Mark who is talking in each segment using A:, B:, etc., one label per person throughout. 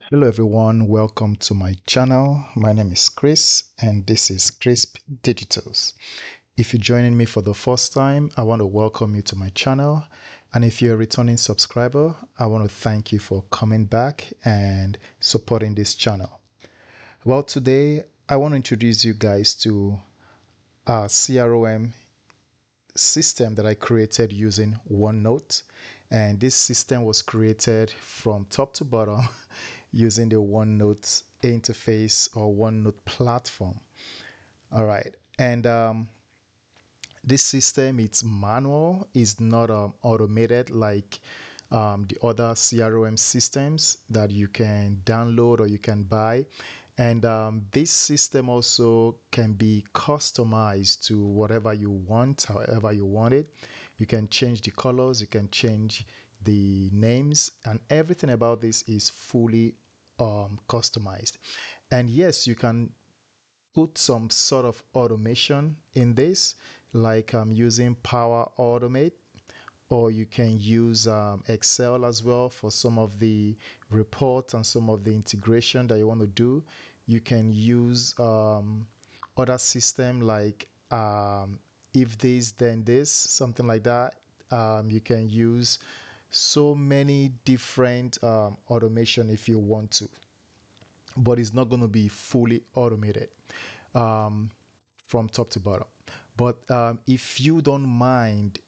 A: Hello everyone, welcome to my channel. My name is Chris and this is Crisp Digitals. If you're joining me for the first time, I want to welcome you to my channel. And if you're a returning subscriber, I want to thank you for coming back and supporting this channel. Well, today I want to introduce you guys to our CRM system that I created using OneNote, and this system was created from top to bottom using the OneNote interface or OneNote platform. All right, and this system, it's manual, is not automated like the other CRM systems that you can download or you can buy. And this system also can be customized to whatever you want, however you want it. You can change the colors, you can change the names, and everything about this is fully customized. And yes, you can put some sort of automation in this, like using Power Automate, or you can use Excel as well for some of the reports and some of the integration that you want to do. You can use other system like if this then this, something like that. You can use so many different automation if you want to, but it's not going to be fully automated from top to bottom. But if you don't mind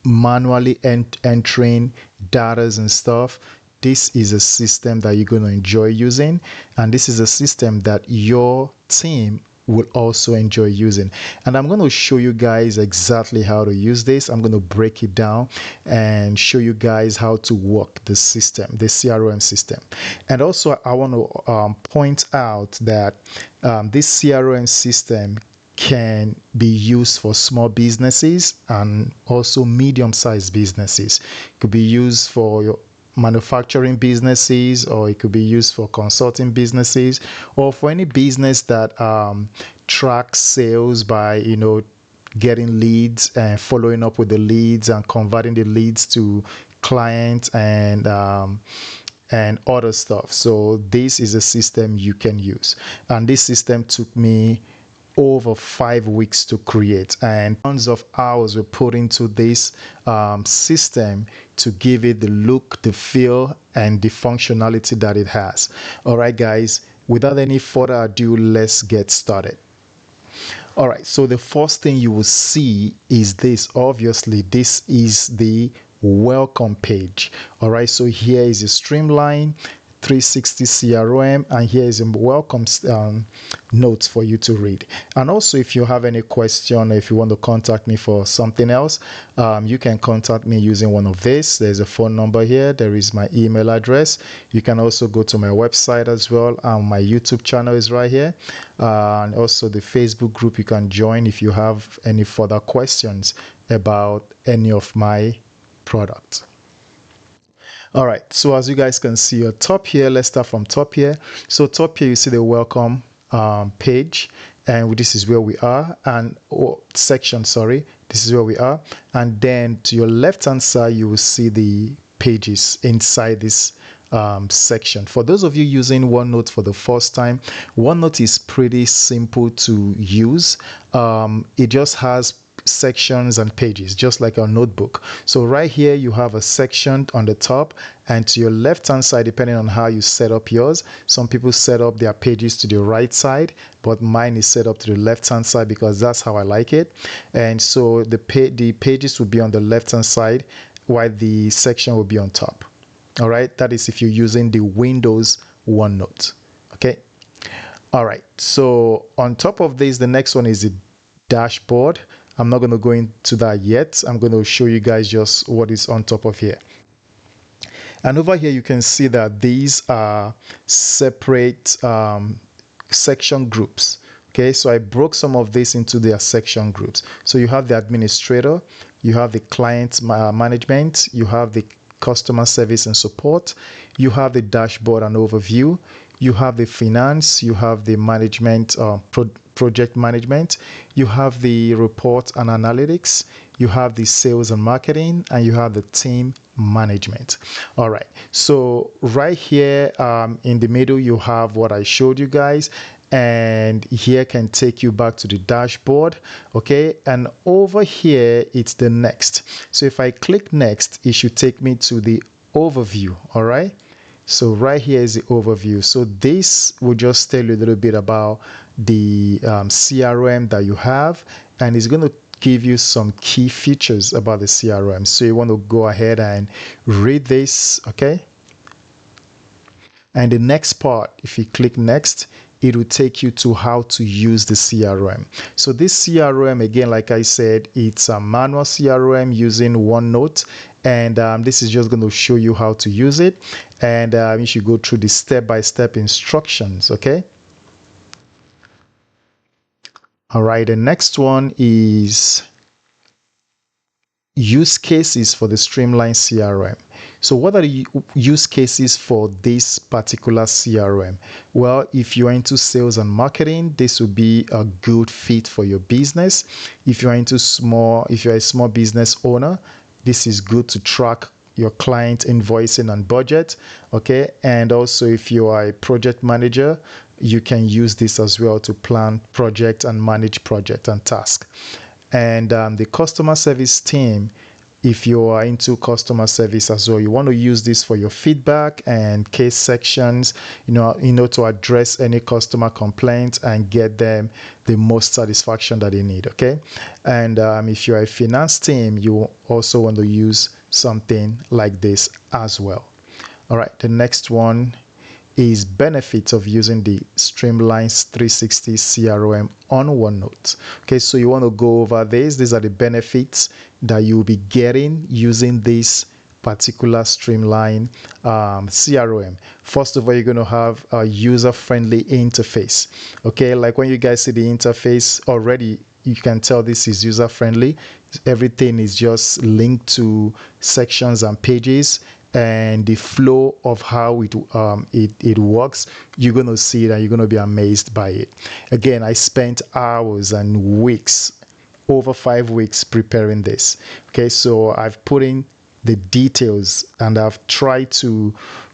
A: manually entering data and stuff, this is a system that you're going to enjoy using, and this is a system that your team will also enjoy using. And I'm going to show you guys exactly how to use this. I'm going to break it down and show you guys how to work the system, the CRM system. And also I want to point out that this CRM system can be used for small businesses and also medium-sized businesses. It could be used for your manufacturing businesses, or it could be used for consulting businesses, or for any business that tracks sales by getting leads and following up with the leads and converting the leads to clients and other stuff. So this is a system you can use, and this system took me over 5 weeks to create, and tons of hours were put into this system to give it the look, the feel, and the functionality that it has. All right, guys, without any further ado, let's get started. All right, so the first thing you will see is this. Obviously, this is the welcome page. All right, so here is a Streamline360 CRM, and here is a welcome notes for you to read. And also, if you have any question, or if you want to contact me for something else, you can contact me using one of this. There's a phone number here, there is my email address. You can also go to my website as well, and my YouTube channel is right here, and also the Facebook group you can join if you have any further questions about any of my products. All right, so as you guys can see at top here, let's start from top here. So top here you see the welcome page, and this is where we are, and section, sorry, this is where we are. And then to your left hand side you will see the pages inside this section. For those of you using OneNote for the first time, OneNote is pretty simple to use. It just has sections and pages, just like a notebook. So right here you have a section on the top, and to your left hand side, depending on how you set up yours, some people set up their pages to the right side, but mine is set up to the left hand side because that's how I like it. And so the pages will be on the left hand side while the section will be on top. All right, that is if you're using the Windows OneNote. Okay, all right, so on top of this, the next one is the dashboard. I'm not going to go into that yet. I'm going to show you guys just what is on top of here. And over here you can see that these are separate section groups. Okay, so I broke some of this into their section groups. So you have the administrator, you have the client management, you have the customer service and support, you have the dashboard and overview, you have the finance, you have the management, project management, you have the report and analytics, you have the sales and marketing, and you have the team management. All right, so right here in the middle you have what I showed you guys, and here can take you back to the dashboard. Okay, and over here it's the next. So if I click next, it should take me to the overview. All right, so right here is the overview. So this will just tell you a little bit about the CRM that you have, and it's going to give you some key features about the CRM. So you want to go ahead and read this. Okay, and the next part, if you click next, it will take you to how to use the CRM. So this CRM, again, like I said, it's a manual CRM using OneNote, and this is just going to show you how to use it, and you should go through the step-by-step instructions. Okay, all right, the next one is use cases for the Streamline CRM. So what are the use cases for this particular CRM? Well, if you're into sales and marketing, this will be a good fit for your business. If you're a small business owner, this is good to track your client invoicing and budget. Okay, and also if you are a project manager, you can use this as well to plan project and manage project and task. And the customer service team, if you are into customer service as well, you want to use this for your feedback and case sections, to address any customer complaints and get them the most satisfaction that they need. Okay, and if you're a finance team, you also want to use something like this as well. All right, the next one is benefits of using the Streamline360 CRM on OneNote. Okay, so you want to go over this. These are the benefits that you'll be getting using this particular Streamline CRM. First of all, you're going to have a user-friendly interface. Okay, like when you guys see the interface already, you can tell this is user-friendly. Everything is just linked to sections and pages, and the flow of how it works, you're going to see it and you're going to be amazed by it. Again, I spent hours and weeks, over 5 weeks, preparing this. Okay, so I've put in the details and I've tried to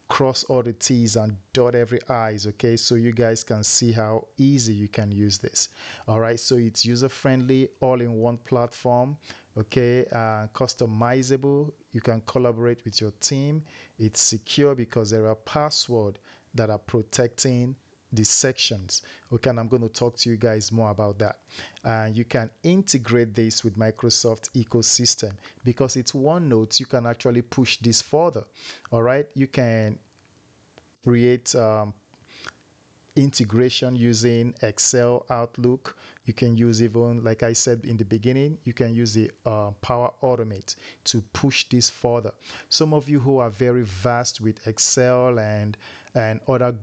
A: cross all the T's and dot every I's. Okay, so you guys can see how easy you can use this. All right, so it's user friendly, all in one platform. Okay, customizable. You can collaborate with your team. It's secure because there are passwords that are protecting the sections. Okay, and I'm going to talk to you guys more about that. You can integrate this with Microsoft ecosystem because it's OneNote. You can actually push this further. All right, you can create integration using Excel, Outlook. You can use, even like I said in the beginning, you can use the Power Automate to push this further. Some of you who are very vast with Excel and other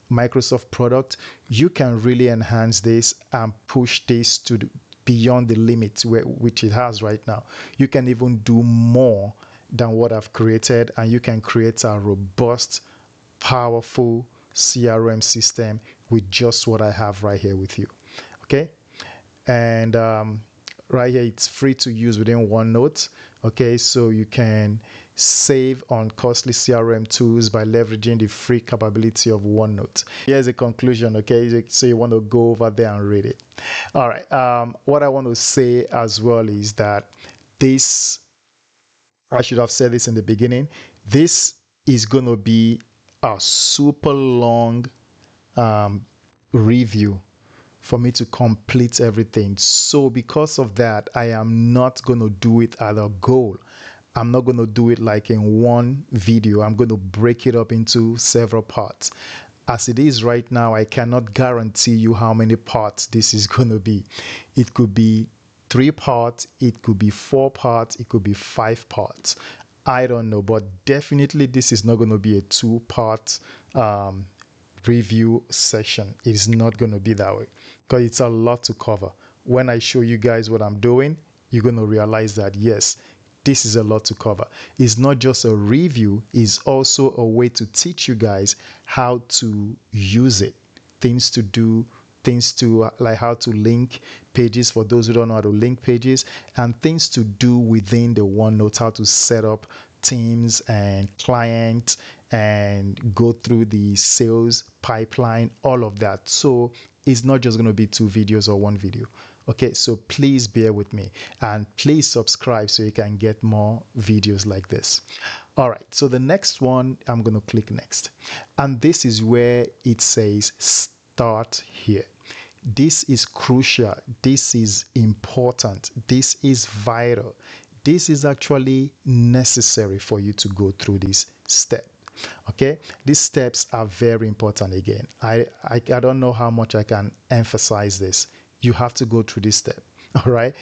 A: Microsoft product, you can really enhance this and push this to beyond the limits which it has right now. You can even do more than what I've created, and you can create a robust, powerful CRM system with just what I have right here with you. Okay, and right here it's free to use within OneNote. Okay, so you can save on costly CRM tools by leveraging the free capability of OneNote. Here's a conclusion. Okay, so you want to go over there and read it. All right, what I want to say as well is that this, I should have said this in the beginning, this is going to be a super long review for me to complete everything. So because of that, I am not going to do it at a goal. I'm not going to do it like in one video. I'm going to break it up into several parts. As it is right now, I cannot guarantee you how many parts this is going to be. It could be 3 parts, it could be 4 parts, it could be 5 parts. I don't know, but definitely this is not going to be a 2-part review session. It is not going to be that way because it's a lot to cover. When I show you guys what I'm doing, you're going to realize that yes, this is a lot to cover. It's not just a review, it's also a way to teach you guys how to use it, things to do, things to like how to link pages for those who don't know how to link pages, and things to do within the OneNote, how to set up teams and clients and go through the sales pipeline, all of that. So it's not just going to be 2 videos or 1 video. Okay, so please bear with me and please subscribe so you can get more videos like this. All right, so the next one, I'm going to click next, and this is where it says start here. This is crucial. This is important. This is vital. This is actually necessary for you to go through this step. Okay, these steps are very important. Again, I don't know how much I can emphasize this. You have to go through this step. All right.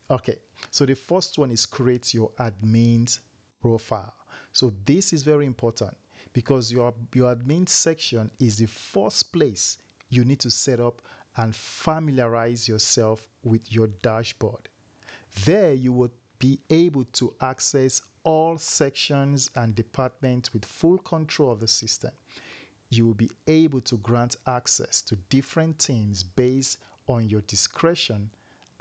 A: Okay, so the first one is create your admin's profile. So this is very important because your admin section is the first place you need to set up and familiarize yourself with your dashboard. There you will be able to access all sections and departments with full control of the system. You will be able to grant access to different teams based on your discretion,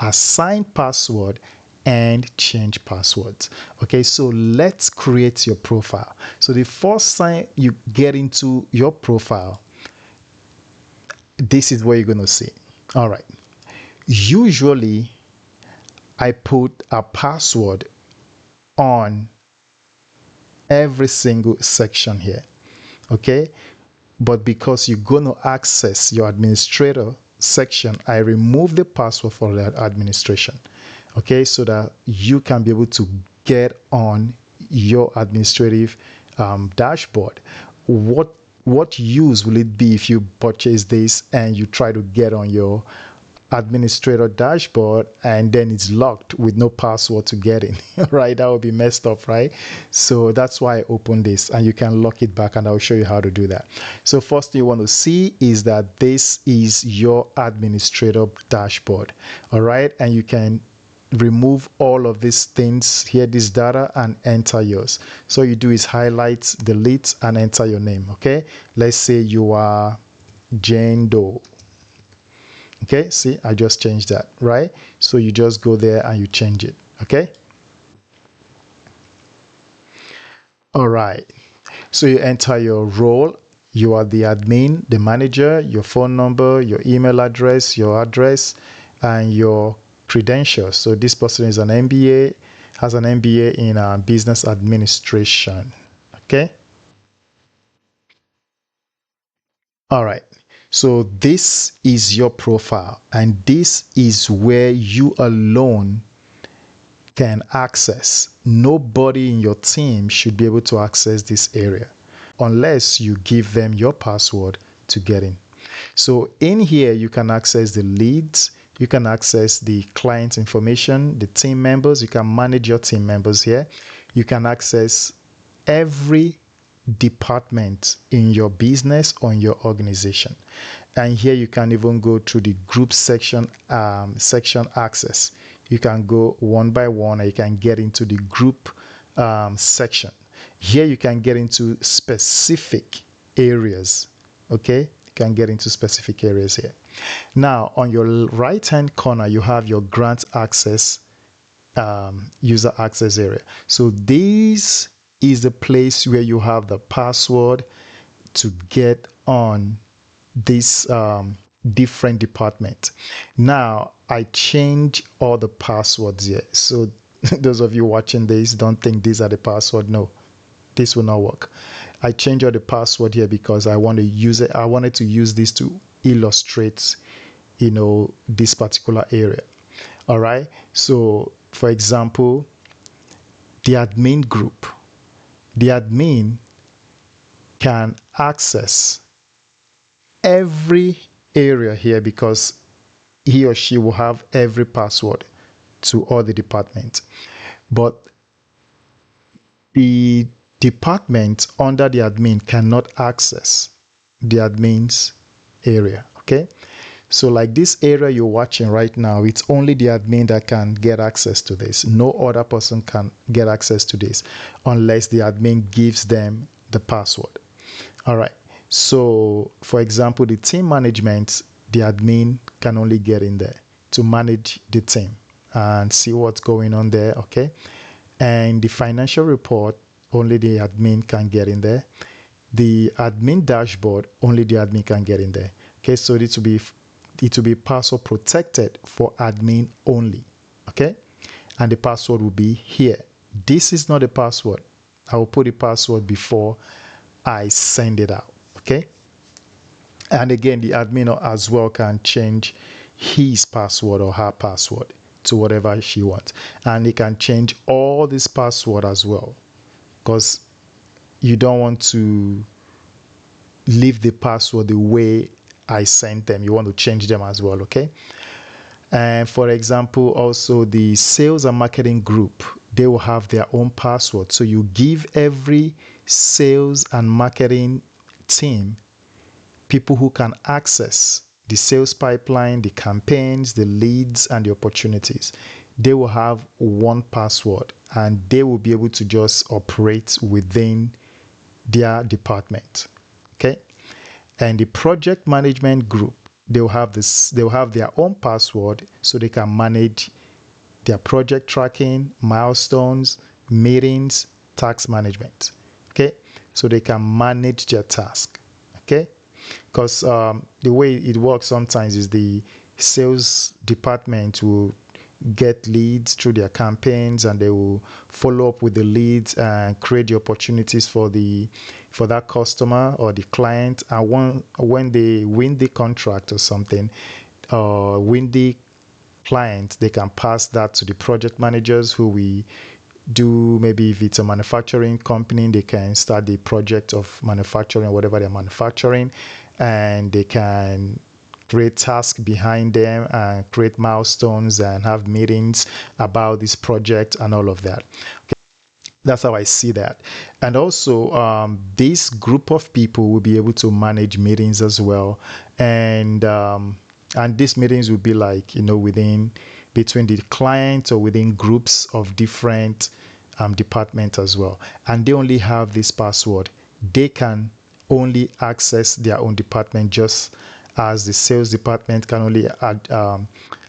A: assign password, and change passwords. Okay, so let's create your profile. So the first time you get into your profile, this is what you're going to see. All right, usually I put a password on every single section here. Okay, but because you're going to access your administrator section, I remove the password for that administration. Okay, so that you can be able to get on your administrative dashboard. What use will it be if you purchase this and you try to get on your administrator dashboard and then it's locked with no password to get in? Right, that would be messed up, right? So that's why I opened this, and you can lock it back, and I'll show you how to do that. So first thing you want to see is that this is your administrator dashboard. All right, and you can remove all of these things here, this data, and enter yours. So you do is highlight, delete, and enter your name. Okay, let's say you are Jane Doe. Okay, see, I just changed that, right? So you just go there and you change it. Okay, all right, so you enter your role. You are the admin, the manager, your phone number, your email address, and your credentials. So this person is an MBA, has an MBA in business administration. Okay, all right, so this is your profile, and this is where you alone can access. Nobody in your team should be able to access this area unless you give them your password to get in. So in here you can access the leads, you can access the client information, the team members, you can manage your team members here, you can access every department in your business or in your organization. And here you can even go to the group section access. You can go one by one, and you can get into the group section. Here you can get into specific areas. Okay, you can get into specific areas here. Now on your right hand corner you have your grant access, user access area. So this is the place where you have the password to get on this different department. Now I change all the passwords here, so those of you watching this, don't think these are the password. No, this will not work. I change all the password here because I want to use it. I wanted to use this to illustrate, you know, this particular area. All right, so for example, the admin group, the admin can access every area here because he or she will have every password to all the departments. But the department under the admin cannot access the admin's area. Okay, so like this area you're watching right now, it's only the admin that can get access to this. No other person can get access to this unless the admin gives them the password. All right, so for example, the team management, the admin can only get in there to manage the team and see what's going on there. Okay, and the financial report, only the admin can get in there. The admin dashboard, only the admin can get in there. Okay, so it will be password protected for admin only. Okay, and the password will be here. This is not a password. I will put the password before I send it out. Okay, and again, the admin as well can change his password or her password to whatever she wants, and he can change all this password as well, because you don't want to leave the password the way I sent them. You want to change them as well. Okay, and for example, also the sales and marketing group, they will have their own password. So you give every sales and marketing team people who can access the sales pipeline, the campaigns, the leads, and the opportunities. They will have one password, and they will be able to just operate within their department. Okay, and the project management group, they'll have their own password, so they can manage their project tracking, milestones, meetings, task management. Okay, so they can manage their task. Okay, because the way it works sometimes is the sales department will get leads through their campaigns, and they will follow up with the leads and create the opportunities for that customer or the client. And when they win the contract or something, win the client, they can pass that to the project managers, who we do. Maybe if it's a manufacturing company, they can start the project of manufacturing whatever they're manufacturing, and they can create tasks behind them and create milestones and have meetings about this project and all of that. Okay. That's how I see that. And also, this group of people will be able to manage meetings as well. And these meetings will be like, between the client or within groups of different departments as well. And they only have this password. They can only access their own department, just as the sales department can only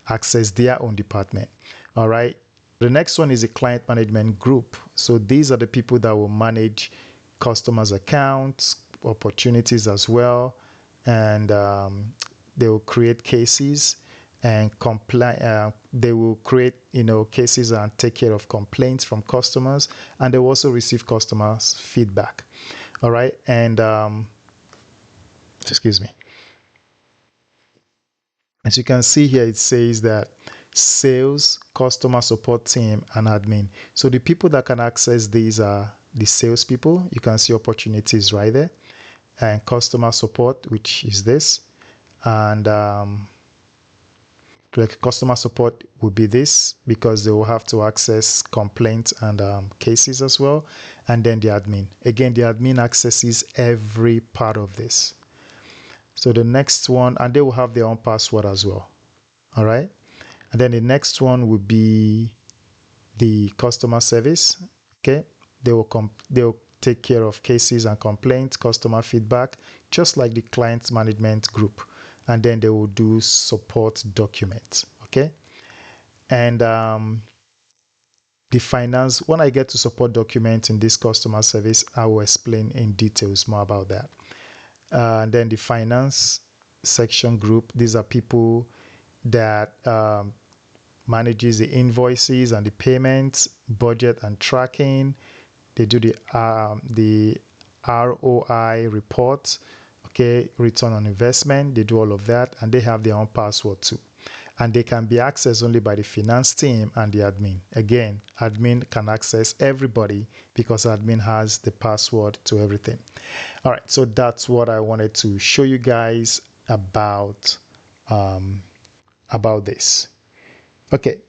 A: access their own department. All right. The next one is a client management group. So these are the people that will manage customers' accounts, opportunities as well, and they will create cases and they will create cases and take care of complaints from customers, and they will also receive customers' feedback. All right, and excuse me. As you can see here, it says that sales, customer support team, and admin. So the people that can access these are the sales people. You can see opportunities right there, and customer support, which is this, and customer support would be this, because they will have to access complaints and cases as well. And then the admin. Again, the admin accesses every part of this. So the next one, and they will have their own password as well. All right. And then the next one will be the customer service. Okay. They'll take care of cases and complaints, customer feedback, just like the client management group. And then they will do support documents. Okay. And the finance, when I get to support documents in this customer service, I will explain in details more about that. And then the finance section group, these are people that manages the invoices and the payments, budget and tracking. They do the ROI reports, okay, return on investment. They do all of that, and they have their own password too. And they can be accessed only by the finance team and the admin. Again, admin can access everybody because admin has the password to everything. All right, so that's what I wanted to show you guys about this. Okay,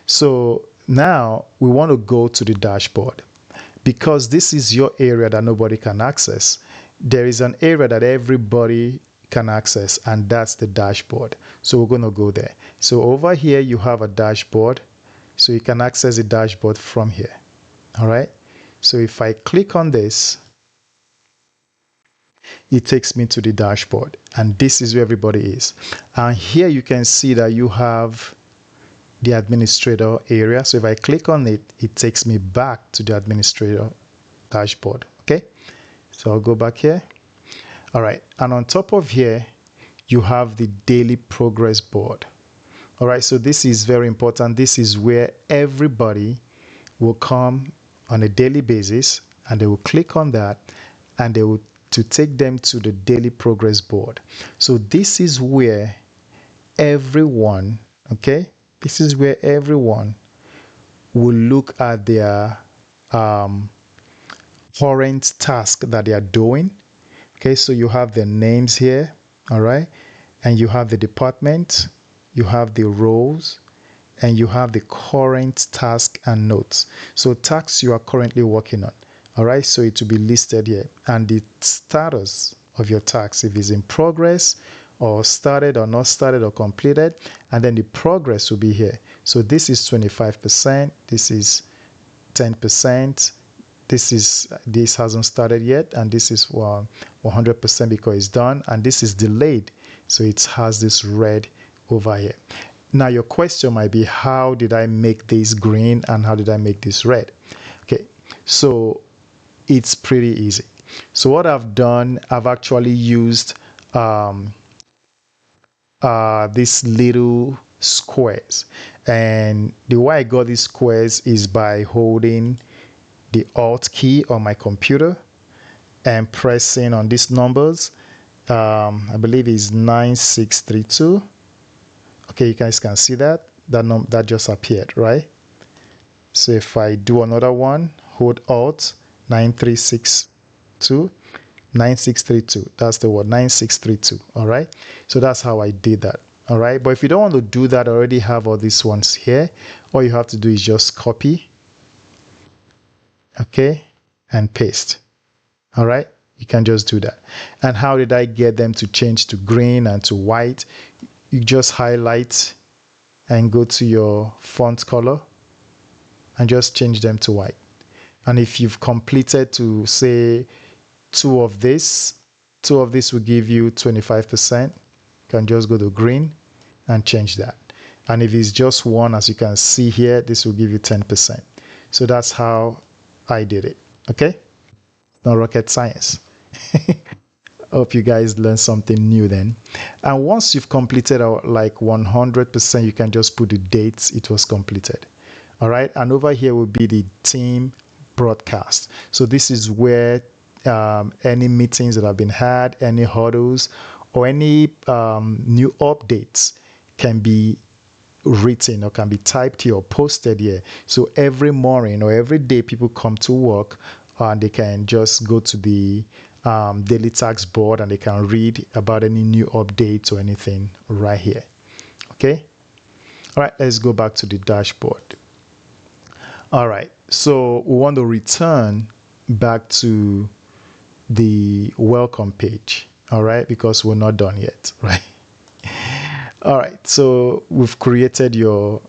A: so now we want to go to the dashboard, because this is your area that nobody can access. There is an area that everybody can access, and that's the dashboard. So we're going to go there. So over here you have a dashboard, so you can access the dashboard from here. All right, so if I click on this, it takes me to the dashboard, and this is where everybody is. And here you can see that you have the administrator area. So if I click on it, it takes me back to the administrator dashboard. Okay, so I'll go back here. All right, and on top of here you have the daily progress board. All right, so this is very important. This is where everybody will come on a daily basis, and they will click on that, and they will to take them to the daily progress board. So this is where everyone, okay, this is where everyone will look at their current task that they are doing. Okay, so you have the names here, all right, and you have the department, you have the roles, and you have the current task and notes. So tasks you are currently working on. All right, so it will be listed here, and the status of your task, if it's in progress or started or not started or completed, and then the progress will be here. So this is 25%, this is 10%, this hasn't started yet, and this is 100% because it's done, and this is delayed, so it has this red over here. Now your question might be, how did I make this green and how did I make this red? Okay, so it's pretty easy. So what I've done, I've actually used these little squares, and the way I got these squares is by holding the Alt key on my computer and pressing on these numbers. I believe it's 9632. Okay, you guys can see that that just appeared, right? So if I do another one, hold Alt, 9632, that's the word, 9632. All right, so that's how I did that. All right, but if you don't want to do that, I already have all these ones here. All you have to do is just copy, okay, and paste. All right, you can just do that. And how did I get them to change to green and to white? You just highlight and go to your font color and just change them to white. And if you've completed to say two of this will give you 25%. You can just go to green and change that. And if it's just one, as you can see here, this will give you 10%. So that's how I did it. Okay, not rocket science. Hope you guys learned something new then. And once you've completed like 100%, you can just put the dates it was completed. All right, and over here will be the team broadcast. So this is where any meetings that have been had, any hurdles, or any new updates can be written or can be typed here or posted here. So every morning or every day people come to work and they can just go to the daily task board and they can read about any new updates or anything right here. Okay, all right, let's go back to the dashboard. All right, so we want to return back to the welcome page. All right, because we're not done yet, right? All right, so we've created your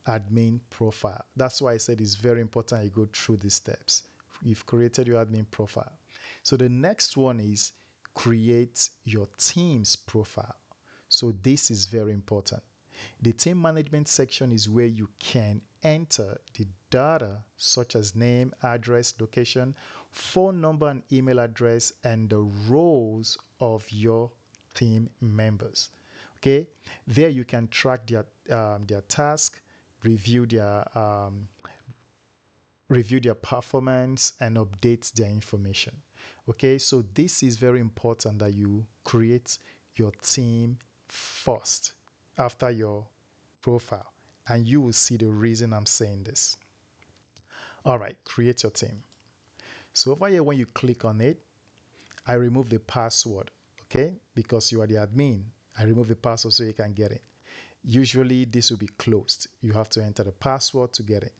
A: admin profile. That's why I said it's very important you go through these steps. You've created your admin profile. So the next one is create your team's profile. So this is very important. The team management section is where you can enter the data such as name, address, location, phone number and email address, and the roles of your team members. Okay, there you can track their task, review their performance, and update their information. Okay, so this is very important that you create your team first after your profile, and you will see the reason I'm saying this. All right, create your team. So over here, when you click on it, I remove the password, okay, because you are the admin. I remove the password so you can get it. Usually this will be closed. You have to enter the password to get it.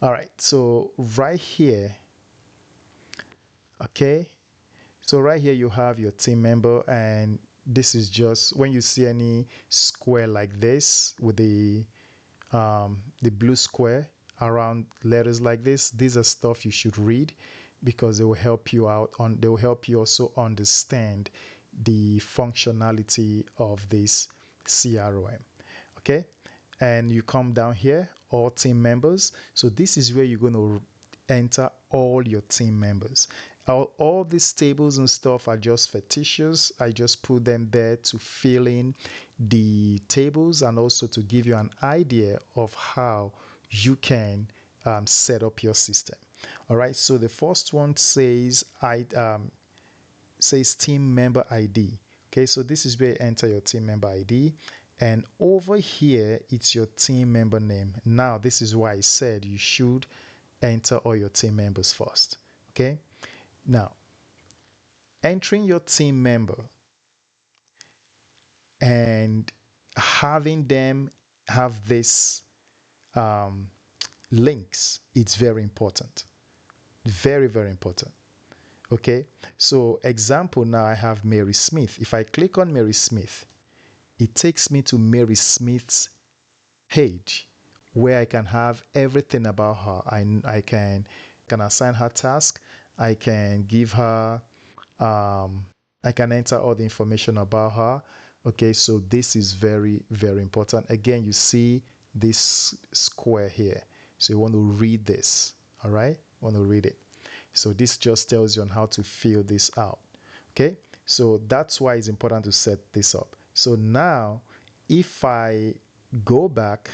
A: All right, so right here, okay, so right here you have your team member, and this is just when you see any square like this with the blue square around letters like this. These are stuff you should read because they will help you out on, they will help you also understand the functionality of this CRM. Okay, and you come down here, all team members. So this is where you're going to enter all your team members. All these tables and stuff are just fictitious. I just put them there to fill in the tables and also to give you an idea of how you can set up your system. All right, so the first one says says team member ID. Okay, so this is where you enter your team member ID, and over here it's your team member name. Now this is why I said you should enter all your team members first. Okay, now entering your team member and having them have this links, it's very important, very, very important. Okay, so example, now I have Mary Smith. If I click on Mary Smith, it takes me to Mary Smith's page where I can have everything about her. I can assign her task. I can give her, I can enter all the information about her. Okay, so this is very, very important. Again, you see this square here. So you want to read this. All right, want to read it. So this just tells you on how to fill this out. Okay, so that's why it's important to set this up. So now if I go back,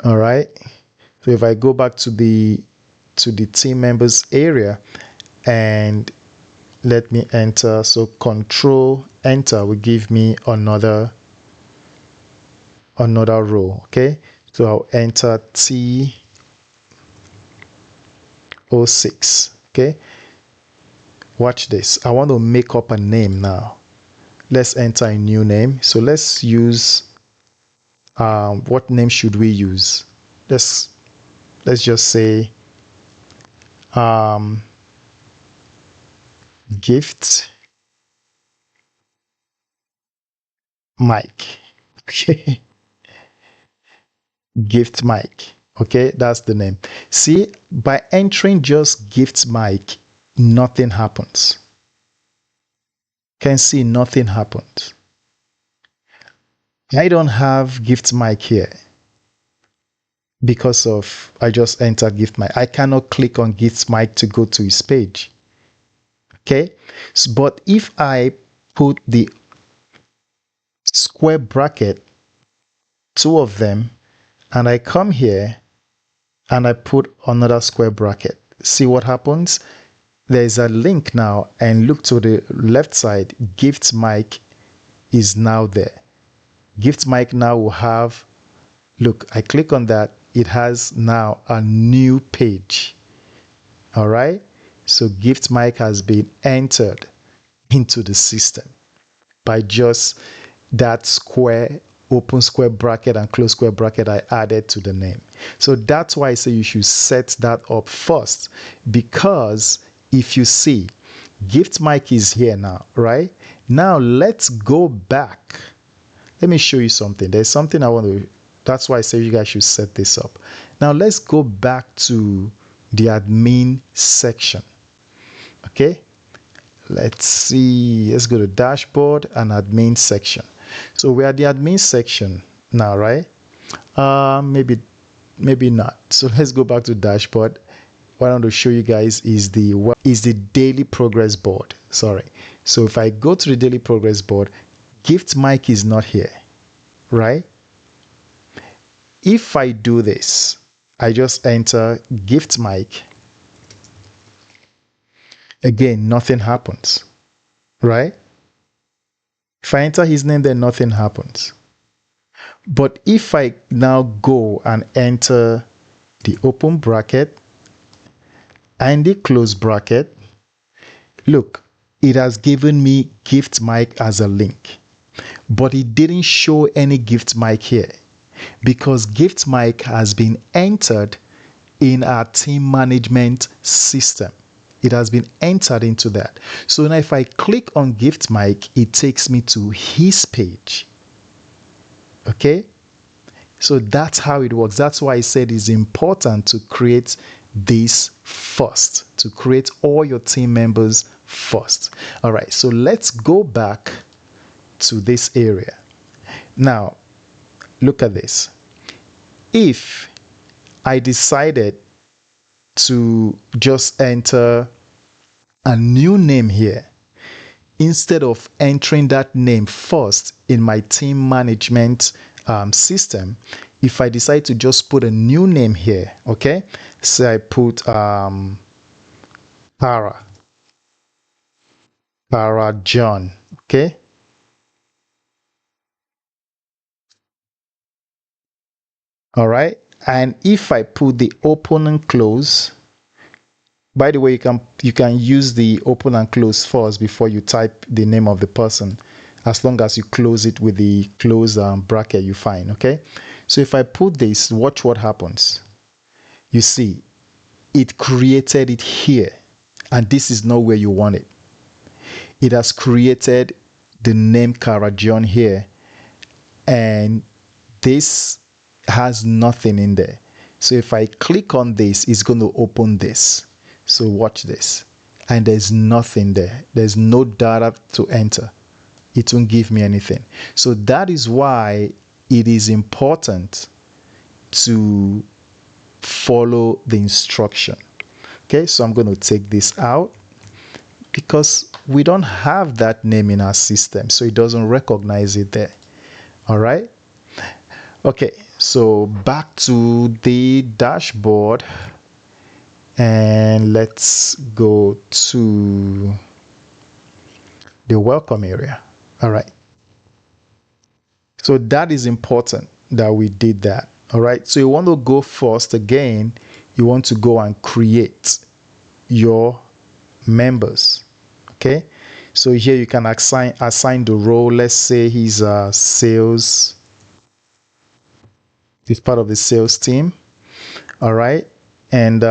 A: all right, so if I go back to the team members area and let me enter, so control enter will give me another row. Okay, so I'll enter T06. Okay, watch this. I want to make up a name now. Let's enter a new name. So let's use what name should we use? Let's just say gift Mike. Okay, gift Mike. Okay, that's the name. See, by entering just gift Mike, nothing happens. Can see nothing happens. I don't have gift Mike here because of I just entered gift Mike. I cannot click on gift Mike to go to his page. Okay, but if I put the square bracket, two of them, and I come here and I put another square bracket, see what happens? There's a link now, and look to the left side, gift Mike is now there. Gift Mike now will have, look, I click on that, it has now a new page. All right, so gift Mike has been entered into the system by just that square, open square bracket and close square bracket I added to the name. So that's why I say you should set that up first, because if you see, gift Mike is here now, right? Now let's go back. Let me show you something. There's something I want to, that's why I say you guys should set this up. Now let's go back to the admin section. Okay, let's see, let's go to dashboard and admin section. So we're at the admin section now, right? Maybe not. So let's go back to dashboard. What I want to show you guys is the daily progress board. Sorry. So if I go to the daily progress board, gift Mike is not here, right? If I do this, I just enter gift Mike. Again, nothing happens, right? If I enter his name, then nothing happens. But if I now go and enter the open bracket and the close bracket, look, it has given me gift Mike as a link, but it didn't show any gift Mike here because gift Mike has been entered in our team management system. It has been entered into that. So now if I click on gift Mike, it takes me to his page. Okay, So that's how it works. That's why I said it's important to create this first, to create all your team members first. All right, so let's go back to this area. Now, look at this. If I decided to just enter a new name here, instead of entering that name first in my team management system, if I decide to just put a new name here, okay, say I put Para John, okay, all right, and if I put the open and close, by the way, you can use the open and close first before you type the name of the person, as long as you close it with the close bracket, you find. Okay, so if I put this, watch what happens. You see, it created it here, and this is not where you want it. It has created the name Karajan here, and this has nothing in there. So if I click on this, it's going to open this. So watch this, and there's nothing there. There's no data to enter. It won't give me anything. So that is why it is important to follow the instruction. Okay, so I'm going to take this out because we don't have that name in our system, so it doesn't recognize it there. All right. Okay, so back to the dashboard. And let's go to the welcome area. All right. So that is important that we did that. All right. So you want to go first again. You want to go and create your members. Okay. So here you can assign the role. Let's say he's a sales. He's part of the sales team. All right. And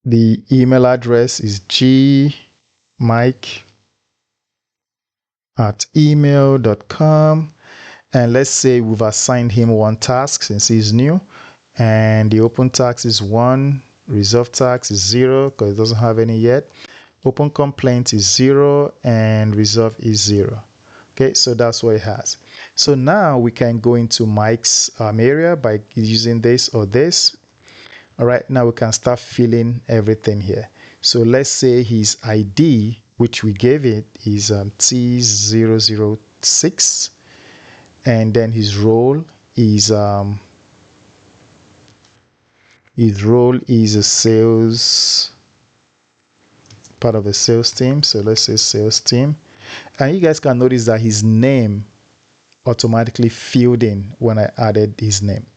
A: the email address is gmike@email.com. And let's say we've assigned him one task since he's new. And the open task is 1. Resolve task is 0 because it doesn't have any yet. Open complaint is 0 and resolve is 0. Okay, so that's what it has. So now we can go into Mike's area by using this or this. All right, now we can start filling everything here. So let's say his ID, which we gave it, is T006, and then his role is a sales, part of the sales team. So let's say sales team, and you guys can notice that his name automatically filled in when I added his name.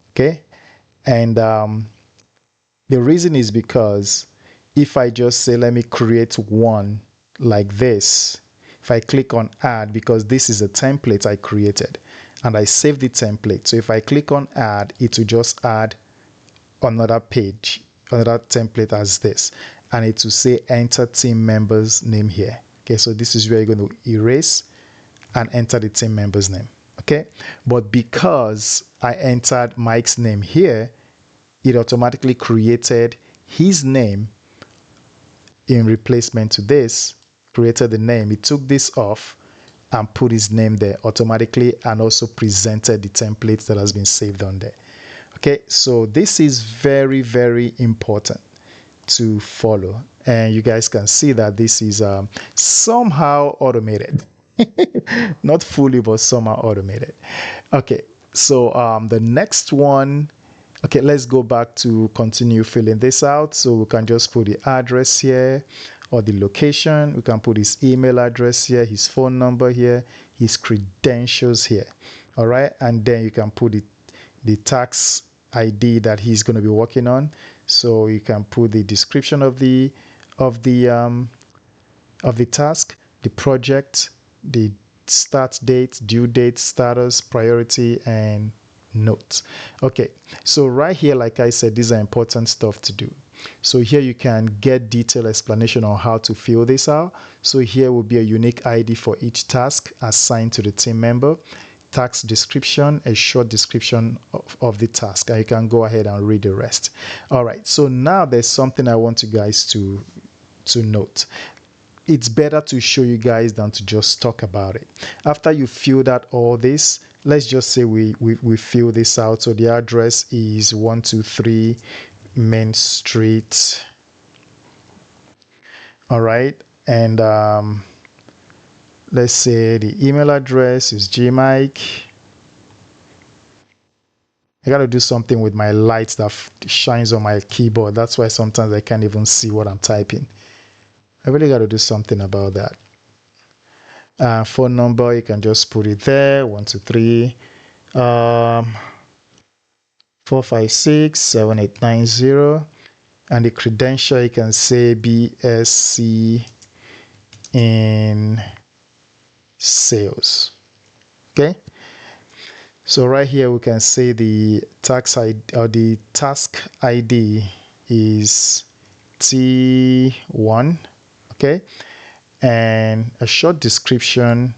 A: Okay, and the reason is because if I just say, let me create one like this, if I click on add, because this is a template I created and I saved the template. So if I click on add, it will just add another page, another template as this, and it will say enter team member's name here. Okay, so this is where you're going to erase and enter the team member's name. Okay, but because I entered Mike's name here, it automatically created his name in replacement to this, created the name. It took this off and put his name there automatically, and also presented the template that has been saved on there. Okay, so this is very, very important to follow, and you guys can see that this is somehow automated. Not fully, but somehow automated. Okay, so the next one, okay, let's go back to continue filling this out. So we can just put the address here or the location. We can put his email address here, his phone number here, his credentials here. All right, and then you can put the tax ID that he's going to be working on. So you can put the description of the task, the project, the start date, due date, status, priority, and notes. Okay, so right here, like I said, these are important stuff to do. So here you can get detailed explanation on how to fill this out. So here will be a unique ID for each task assigned to the team member. task description, a short description of the task, and you can go ahead and read the rest. All right, so now there's something I want you guys to note. It's better to show you guys than to just talk about it. After you filled out all this, let's just say we fill this out. So the address is 123 Main Street. All right, and let's say the email address is gmike. I got to do something with my light that shines on my keyboard. That's why sometimes I can't even see what I'm typing. I really got to do something about that. Phone number, you can just put it there, 123 456 7890. And the credential, you can say BSc in sales. Okay, so right here we can say the tax ID or the task ID is T1. Okay, and a short description.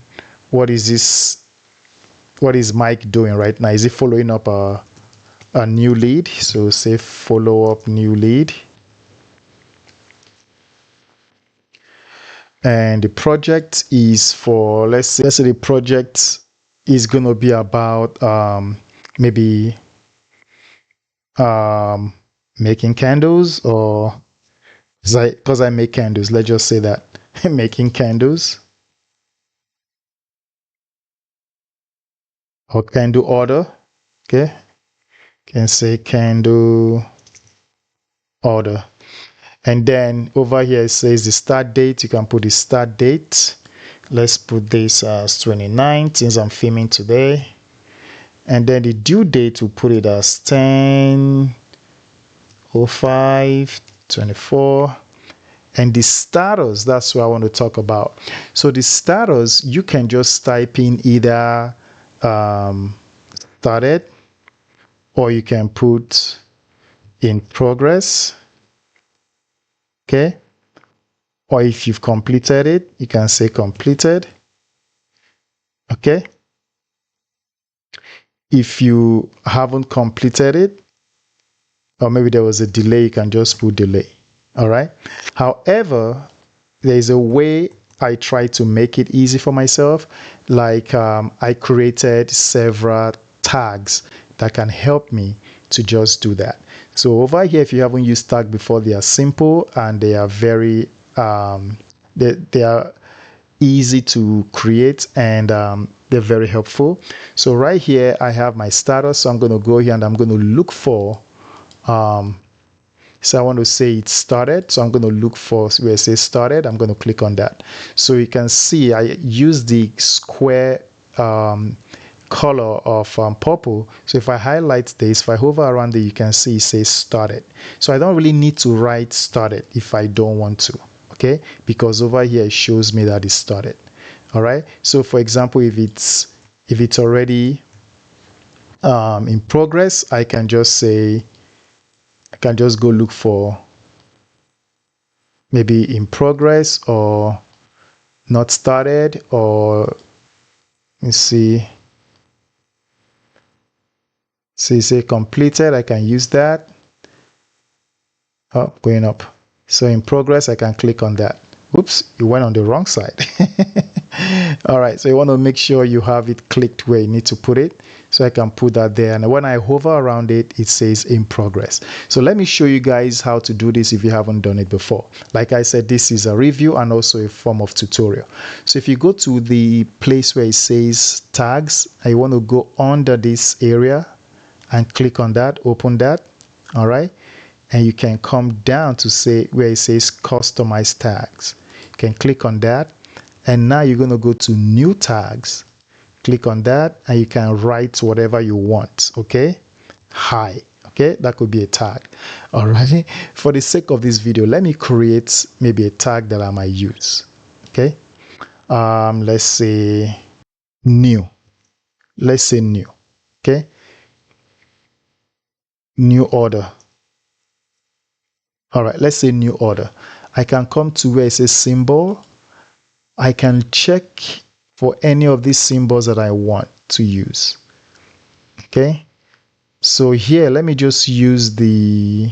A: What is this? What is Mike doing right now? Is he following up a new lead? So say follow up new lead. And the project is for, let's say the project is going to be about maybe making candles, or because I make candles, let's just say that making candles, or candle order. Okay, can say candle order. And then over here it says the start date. You can put the start date. Let's put this as 29 since I'm filming today. And then the due date, we'll put it as 10/05/24. And the status, that's what I want to talk about. So the status, you can just type in either started, or you can put in progress. Okay, or if you've completed it, you can say completed. Okay, if you haven't completed it, or maybe there was a delay, you can just put delay. All right, however, there is a way I try to make it easy for myself. Like I created several tags that can help me to just do that. So over here, if you haven't used tag before, they are simple and they are very they are easy to create, and they're very helpful. So right here I have my status, so I'm going to go here and I'm going to look for so I want to say it started, so I'm going to look for where it says started. I'm going to click on that. So you can see I use the square color of purple. So if I highlight this, if I hover around it, you can see it says started. So I don't really need to write started if I don't want to, okay, because over here it shows me that it started. All right, so for example, if it's already in progress, I can just say, I can just go look for maybe in progress or not started, or let me see, say completed. I can use that. Oh, going up. So in progress, I can click on that. Oops, you went on the wrong side. All right, so you want to make sure you have it clicked where you need to put it. So I can put that there, and when I hover around it, it says in progress. So let me show you guys how to do this if you haven't done it before. Like I said, this is a review and also a form of tutorial. So if you go to the place where it says tags, I want to go under this area and click on that, open that. All right, and you can come down to say where it says customize tags. You can click on that, and now you're going to go to new tags. Click on that, and you can write whatever you want. Okay, hi. Okay, that could be a tag. All right, for the sake of this video, let me create maybe a tag that I might use. Okay, let's say new. Let's say new. Okay, new order. All right, let's say new order. I can come to where it says symbol. I can check for any of these symbols that I want. to use. Okay, so here let me just use the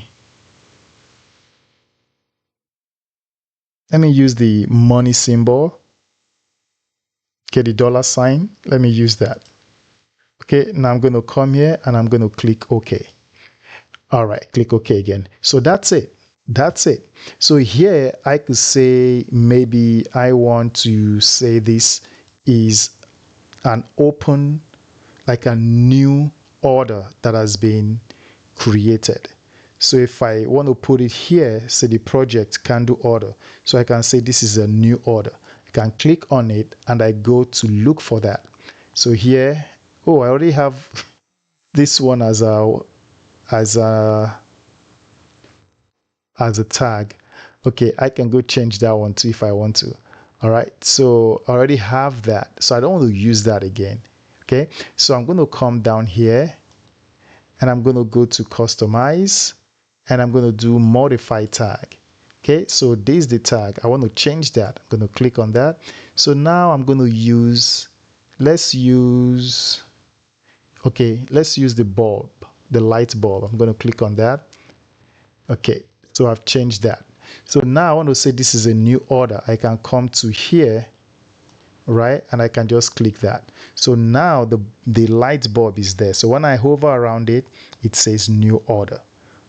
A: money symbol. Okay, the dollar sign, let me use that. Okay, now I'm going to come here and I'm going to click OK. All right, click OK again. So that's it. That's it. So here I could say maybe I want to say this is an open, like a new order that has been created. So if I want to put it here, say the project candle order, so I can say this is a new order. I can click on it and I go to look for that. So here, oh, I already have this one as a tag. Okay, I can go change that one too if I want to. All right, so I already have that, so I don't want to use that again. Okay, so I'm going to come down here and I'm going to go to customize and I'm going to do modify tag. Okay, so this is the tag. I want to change that. I'm going to click on that. So now I'm going to use, let's use the bulb, the light bulb. I'm going to click on that. Okay, so I've changed that. So now I want to say this is a new order. I can come to here, right, and I can just click that. So now the light bulb is there. So when I hover around it, it says new order.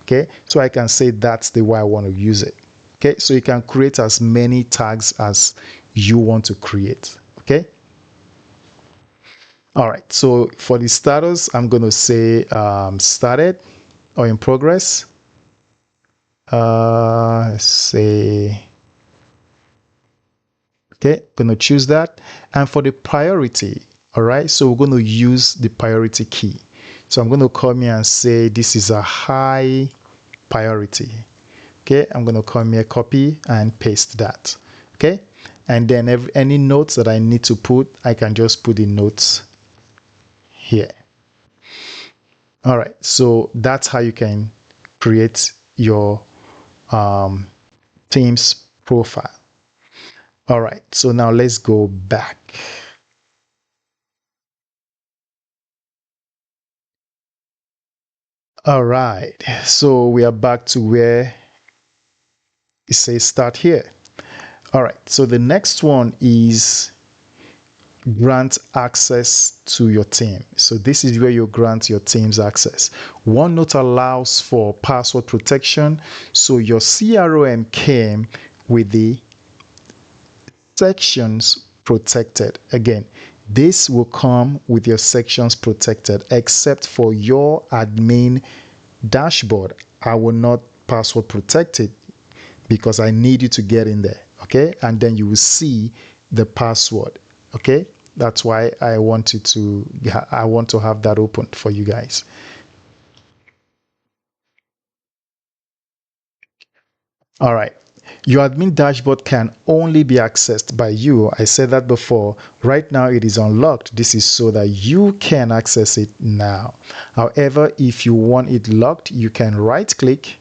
A: Okay, so I can say that's the way I want to use it. Okay, so you can create as many tags as you want to create. Okay, all right, so for the status, I'm going to say started or in progress. Let's say, okay, going to choose that. And for the priority, all right, so we're going to use the priority key. So I'm going to come here and say this is a high priority. Okay, I'm going to come here, copy and paste that. Okay, and then any notes that I need to put, I can just put the notes here. All right, so that's how you can create your Teams profile. All right, so now let's go back. All right, so we are back to where it says start here. All right, so the next one is grant access to your team. So this is where you grant your team's access. OneNote allows for password protection. So your CRM came with the sections protected. Again, this will come with your sections protected, except for your admin dashboard. I will not password protect it because I need you to get in there. Okay, and then you will see the password. Okay, that's why I want to have that open for you guys. All right, your admin dashboard can only be accessed by you. I said that before. Right now it is unlocked. This is so that you can access it now. However, if you want it locked, you can right click.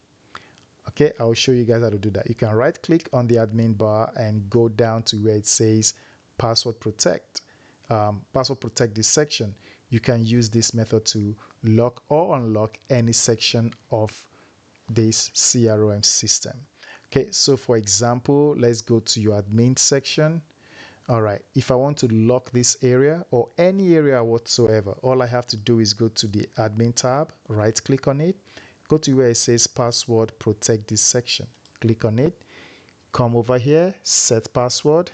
A: Okay, I'll show you guys how to do that. You can right click on the admin bar and go down to where it says password protect. Password protect this section. You can use this method to lock or unlock any section of this CRM system. Okay, so for example, let's go to your admin section. All right, if I want to lock this area or any area whatsoever, all I have to do is go to the admin tab, right click on it, go to where it says password protect this section, click on it, come over here, set password.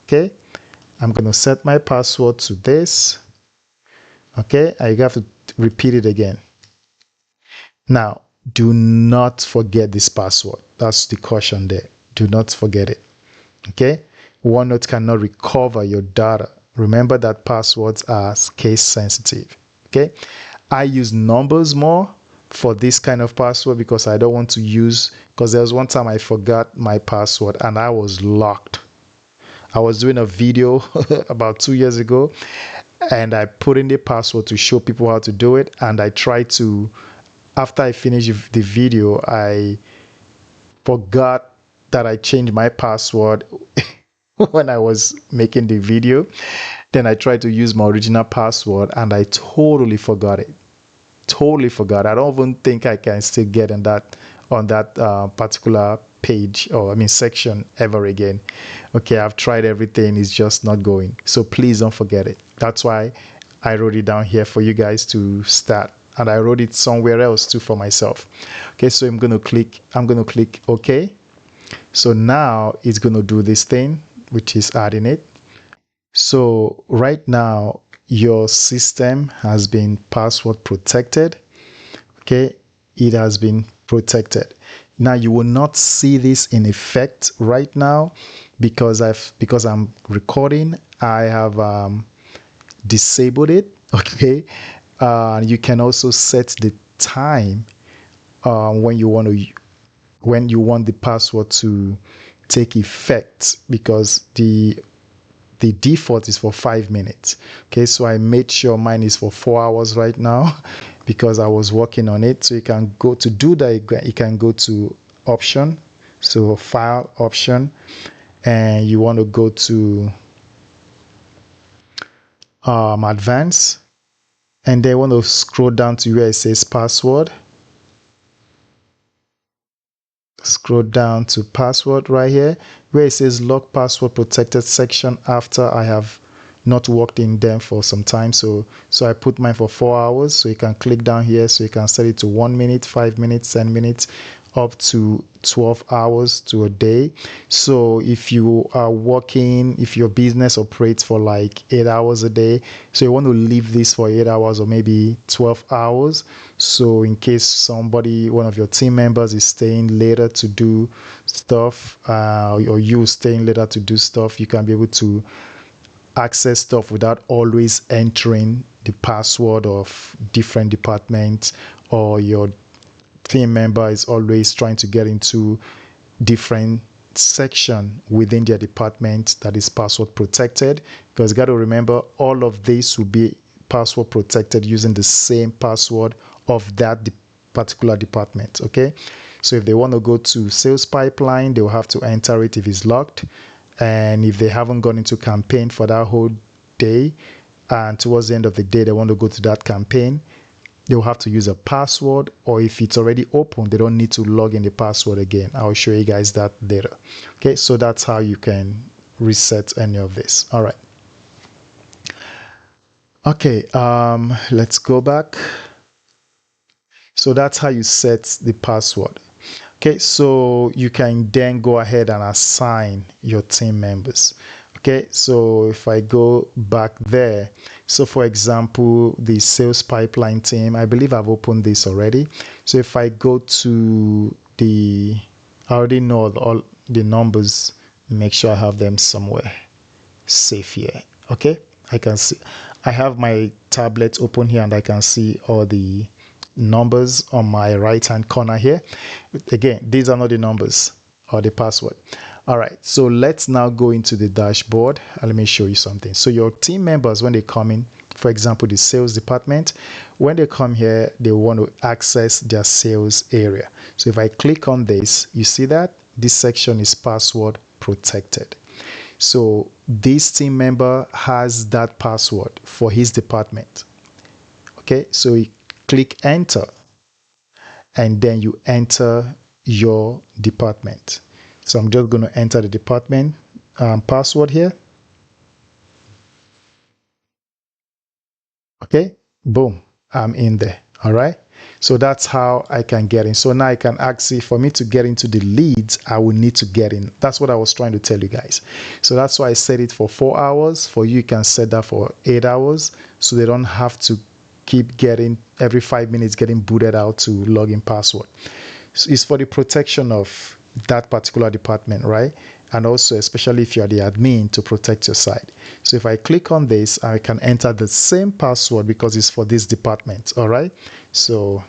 A: Okay, I'm going to set my password to this. Okay, I have to repeat it again. Now, do not forget this password. That's the caution there. Do not forget it. Okay, OneNote cannot recover your data. Remember that passwords are case sensitive. Okay, I use numbers more for this kind of password because I don't want to use, because there was one time I forgot my password and I was locked. I was doing a video about 2 years ago and I put in the password to show people how to do it, and I tried to, after I finished the video, I forgot that I changed my password when I was making the video. Then I tried to use my original password and I totally forgot it. Totally forgot. I don't even think I can still get on that particular page, or I mean section, ever again. Okay, I've tried everything, it's just not going. So please don't forget it. That's why I wrote it down here for you guys to start, and I wrote it somewhere else too for myself. Okay, so I'm going to click OK. So now it's going to do this thing, which is adding it. So right now your system has been password protected. Okay, it has been protected. Now you will not see this in effect right now because I'm recording. I have disabled it. Okay, you can also set the time when you want the password to take effect, because the default is for 5 minutes. Okay, so I made sure mine is for 4 hours right now because I was working on it. So you can go to do that. You can go to option, so file option, and you want to go to advanced, and then want to scroll down to where it says password. Scroll down to password right here where it says lock password protected section after I have not worked in them for some time. So I put mine for 4 hours. So you can click down here, so you can set it to 1 minute, 5 minutes, 10 minutes, up to 12 hours to a day. So if you are working, if your business operates for like 8 hours a day, so you want to leave this for 8 hours or maybe 12 hours. So in case one of your team members is staying later to do stuff, or you staying later to do stuff, you can be able to access stuff without always entering the password of different departments, or your team member is always trying to get into different section within their department that is password protected. Because you got to remember, all of this will be password protected using the same password of that particular department. Okay, so if they want to go to sales pipeline, they'll have to enter it if it's locked. And if they haven't gone into campaign for that whole day, and towards the end of the day they want to go to that campaign, they'll have to use a password, or if it's already open, they don't need to log in the password again. I'll show you guys that later. Okay, so that's how you can reset any of this. All right. Okay, let's go back. So that's how you set the password. Okay, so you can then go ahead and assign your team members. Okay, so if I go back there, so for example, the sales pipeline team, I believe I've opened this already. So if I go to I already know all the numbers, make sure I have them somewhere safe here. Okay, I can see, I have my tablet open here and I can see all the numbers on my right hand corner here. Again, these are not the numbers or the password. All right, so let's now go into the dashboard and let me show you something. So your team members, when they come in, for example, the sales department, when they come here, they want to access their sales area. So if I click on this, you see that this section is password protected. So this team member has that password for his department. Okay, so you click enter, and then you enter your department. So I'm just going to enter the department password here. Okay, boom, I'm in there. All right, so that's how I can get in. So now I can actually, for me to get into the leads, I will need to get in. That's what I was trying to tell you guys. So that's why I set it for 4 hours. For you, you can set that for 8 hours, so they don't have to keep getting every 5 minutes getting booted out to login password. So it's for the protection of that particular department, right? And also, especially if you're the admin, to protect your site. So if I click on this, I can enter the same password because it's for this department. All right, so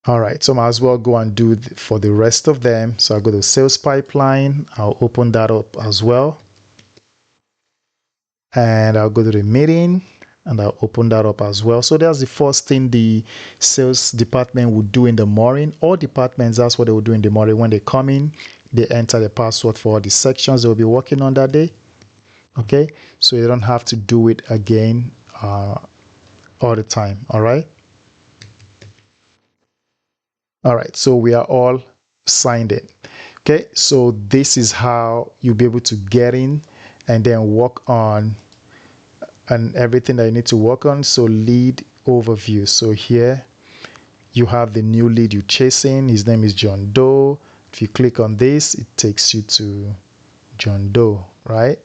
A: all right, so I might as well go and do for the rest of them. So I'll go to sales pipeline, I'll open that up as well, and I'll go to the meeting, and I'll open that up as well. So that's the first thing the sales department would do in the morning. All departments, that's what they will do in the morning. When they come in, they enter the password for all the sections they will be working on that day. Okay, so you don't have to do it again all the time. All right. All right, so we are all signed in. Okay, so this is how you'll be able to get in and then work on and everything that you need to work on. So lead overview. So here you have the new lead you're chasing. His name is John Doe. If you click on this, it takes you to John Doe, right?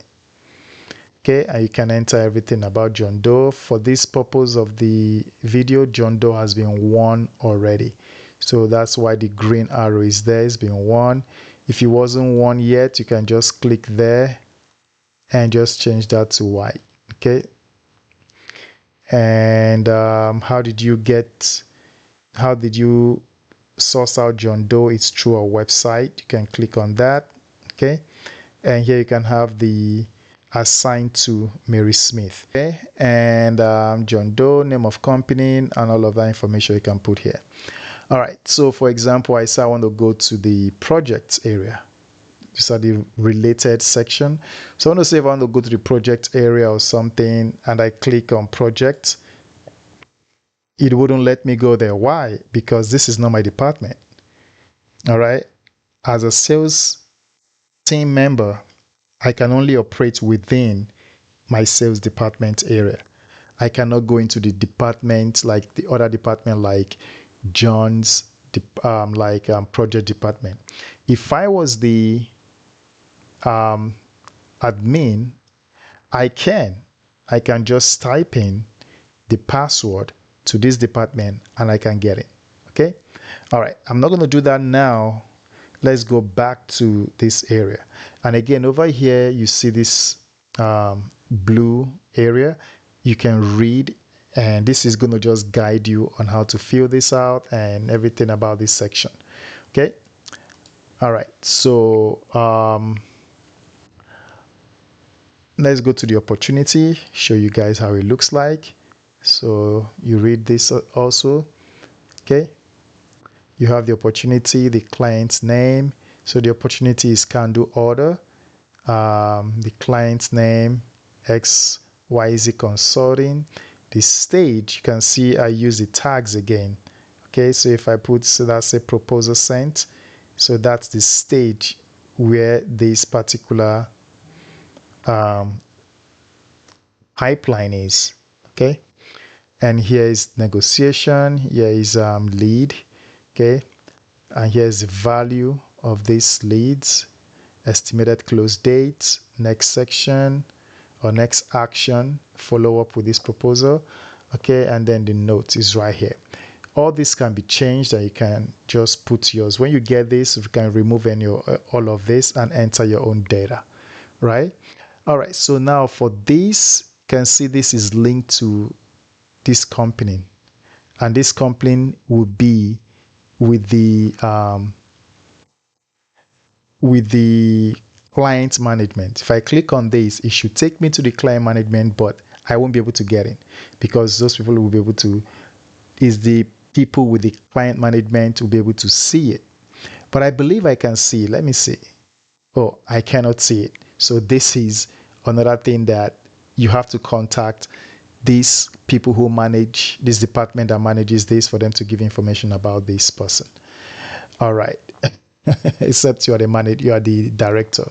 A: Okay, and you can enter everything about John Doe. For this purpose of the video, John Doe has been won already. So that's why the green arrow is there. It's been won. If it wasn't won yet, you can just click there and just change that to white. Okay. And how did you source out John Doe? It's through our website. You can click on that. Okay. And here you can have the assigned to Mary Smith. Okay. And John Doe, name of company, and all of that information you can put here. All right, so for example, I say I want to go to the projects area. These are the related section. So I want to say if I want to go to the project area or something, and I click on project, it wouldn't let me go there. Why? Because this is not my department. All right, as a sales team member, I can only operate within my sales department area. I cannot go into the department like the other department, like John's project department. If I was the admin, I can just type in the password to this department and I can get it. Okay. All right, I'm not going to do that now. Let's go back to this area, and again over here you see this blue area. You can read, and this is going to just guide you on how to fill this out and everything about this section. Okay. All right, so let's go to the opportunity, show you guys how it looks like. So you read this also. Okay, you have the opportunity, the client's name. So the opportunity is can do order, the client's name, XYZ Consulting. The stage, you can see I use the tags again. Okay, so if I put, so that's a proposal sent, so that's the stage where this particular pipeline is. Okay, and here is negotiation, here is lead. Okay, and here's the value of these leads, estimated close date, next section or next action, follow up with this proposal. Okay, and then the note is right here. All this can be changed, and you can just put yours. When you get this, you can remove any all of this and enter your own data, right? All right, so now for this, you can see this is linked to this company, and this company will be with the client management. If I click on this, it should take me to the client management, but I won't be able to get in because those people will be able to, is the people with the client management will be able to see it. But I believe I can see. Let me see. Oh, I cannot see it. So this is another thing that you have to contact these people who manage this department that manages this for them to give information about this person. All right. Except you are the manager, you are the director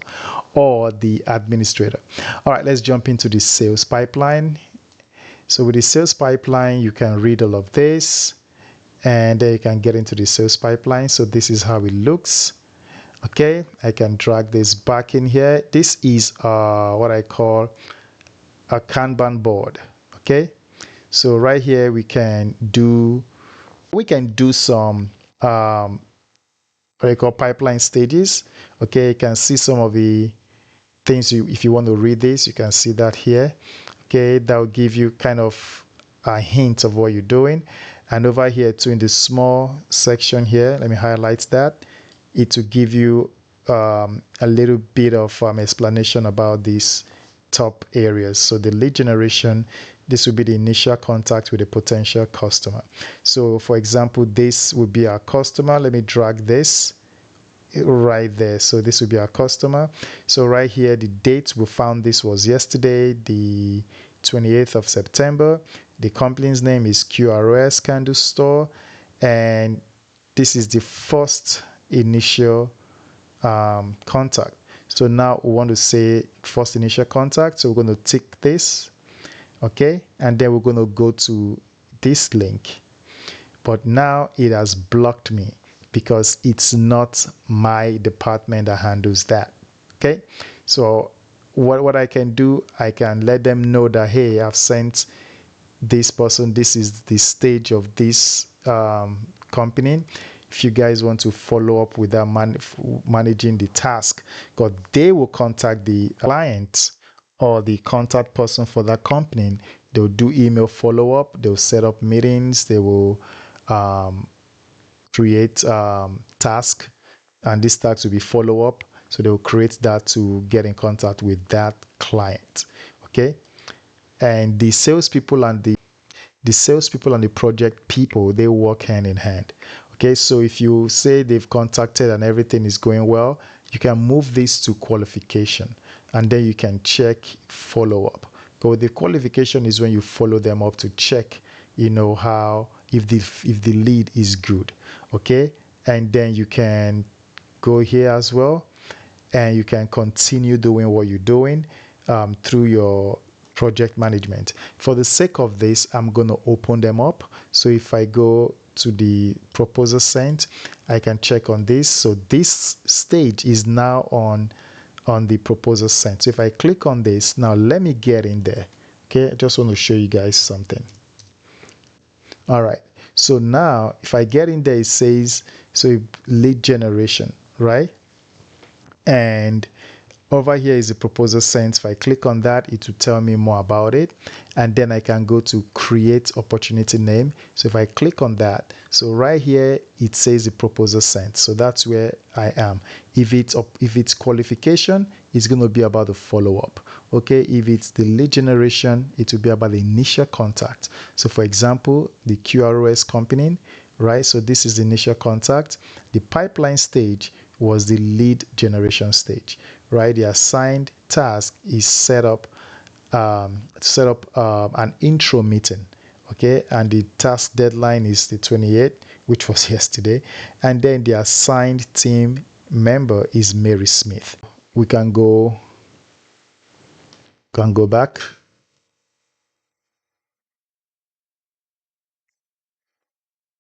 A: or the administrator. All right, let's jump into the sales pipeline. So with the sales pipeline, you can read all of this, and then you can get into the sales pipeline. So this is how it looks. Okay, I can drag this back in here. This is what I call a Kanban board. Okay, so right here we can do some what I call pipeline stages. Okay, you can see some of the things if you want to read this, you can see that here. Okay, that will give you kind of a hint of what you're doing. And over here too, in the small section here, let me highlight that. It will give you a little bit of explanation about this top areas. So the lead generation, this will be the initial contact with a potential customer. So for example, this would be our customer. Let me drag this right there. So this will be our customer. So right here, the date we found this was yesterday, the 28th of September. The company's name is QRS Candle Store, and this is the first initial contact. So now we want to say first initial contact, so we're going to tick this, okay, and then we're going to go to this link. But now it has blocked me because it's not my department that handles that. Okay, so what I can do, I can let them know that, hey, I've sent this person, this is the stage of this company. If you guys want to follow up with that managing the task, because they will contact the client or the contact person for that company. They'll do email follow-up, they'll set up meetings, they will create task, and this task will be follow-up. So they'll create that to get in contact with that client. Okay, and the salespeople and the project people, they work hand in hand. Okay, so if you say they've contacted and everything is going well, you can move this to qualification, and then you can check follow-up. But the qualification is when you follow them up to check, you know, how if the lead is good. Okay, and then you can go here as well, and you can continue doing what you're doing through your project management. For the sake of this, I'm going to open them up. So if I go to the proposal sent, I can check on this. So this stage is now on the proposal sent. So if I click on this, now let me get in there. Okay, I just want to show you guys something. All right, so now if I get in there, it says, so lead generation, right? And over here is the proposal sent. If I click on that, it will tell me more about it, and then I can go to create opportunity name. So if I click on that, so right here it says the proposal sent. So that's where I am. If it's qualification, it's going to be about the follow-up. Okay, if it's the lead generation, it will be about the initial contact. So for example, the QRS company, right? So this is the initial contact. The pipeline stage was the lead generation stage, right? The assigned task is set up an intro meeting, okay, and the task deadline is the 28th, which was yesterday, and then the assigned team member is Mary Smith. We can go back.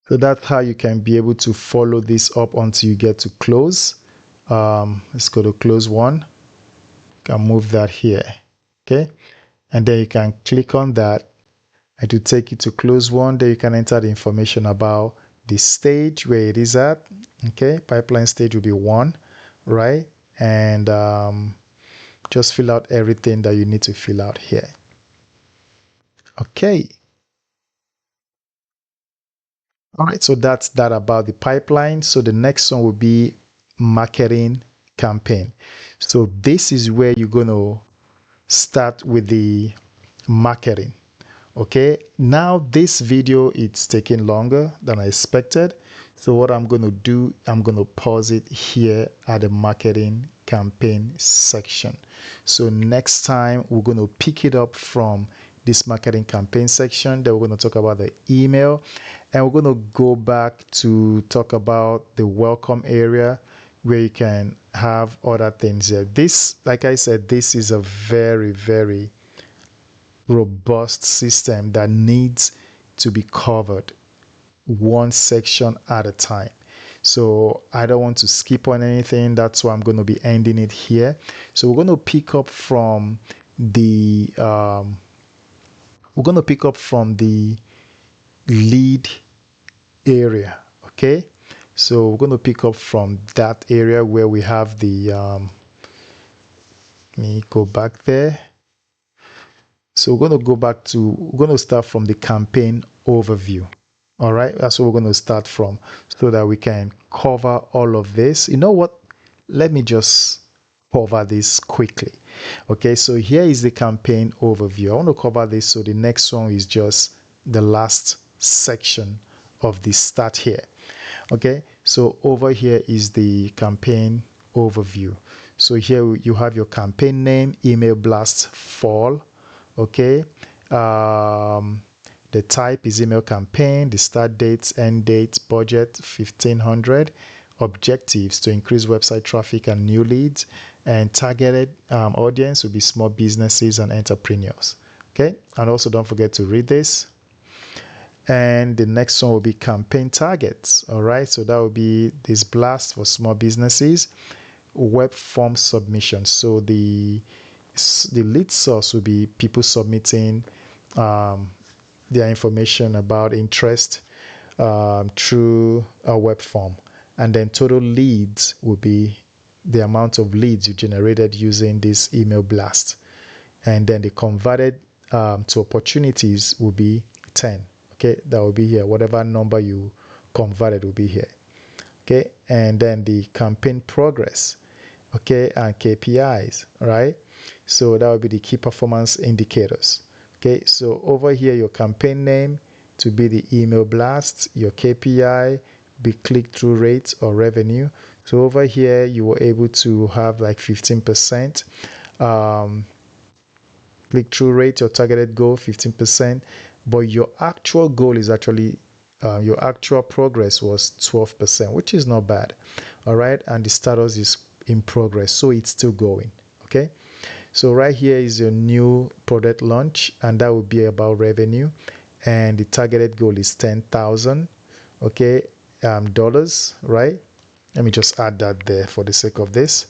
A: So that's how you can be able to follow this up until you get to close. Let's go to close one. You can move that here, okay, and then you can click on that and to take you to close one. There you can enter the information about the stage where it is at. Okay, pipeline stage will be 1, right? And just fill out everything that you need to fill out here. Okay. All right, so that's that about the pipeline. So the next one will be marketing campaign. So this is where you're going to start with the marketing. Okay, now this video, it's taking longer than I expected. So what I'm going to do, I'm going to pause it here at the marketing campaign section. So next time we're going to pick it up from this marketing campaign section. Then we're going to talk about the email, and we're going to go back to talk about the welcome area where you can have other things here. This, like I said, this is a very, very robust system that needs to be covered one section at a time. So I don't want to skip on anything. That's why I'm going to be ending it here. So we're going to pick up from the lead area. Okay, so we're going to pick up from that area where we have the let me go back there. So we're going to start from the campaign overview. All right, that's what we're going to start from, so that we can cover all of this. You know what, let me just cover this quickly. Okay, so here is the campaign overview. I want to cover this, so the next one is just the last section of the start here. Okay, so over here is the campaign overview. So here you have your campaign name, email blast fall. Okay, the type is email campaign, the start dates, end dates, budget 1500, objectives to increase website traffic and new leads, and targeted audience will be small businesses and entrepreneurs. Okay, and also don't forget to read this. And the next one will be campaign targets. All right, so that will be this blast for small businesses, web form submission. So the lead source will be people submitting their information about interest through a web form, and then total leads will be the amount of leads you generated using this email blast, and then the converted to opportunities will be 10. Okay, that will be here. Whatever number you converted will be here. Okay, and then the campaign progress, okay, and KPIs, right? So that will be the key performance indicators. Okay, so over here, your campaign name to be the email blast, your KPI be click-through rate or revenue. So over here, you were able to have like 15%. Click-through rate, your targeted goal 15%, but your actual goal is actually your actual progress was 12%, which is not bad. All right, and the status is in progress, so it's still going. Okay, so right here is your new product launch, and that will be about revenue, and the targeted goal is 10,000. Okay, dollars, right? Let me just add that there for the sake of this.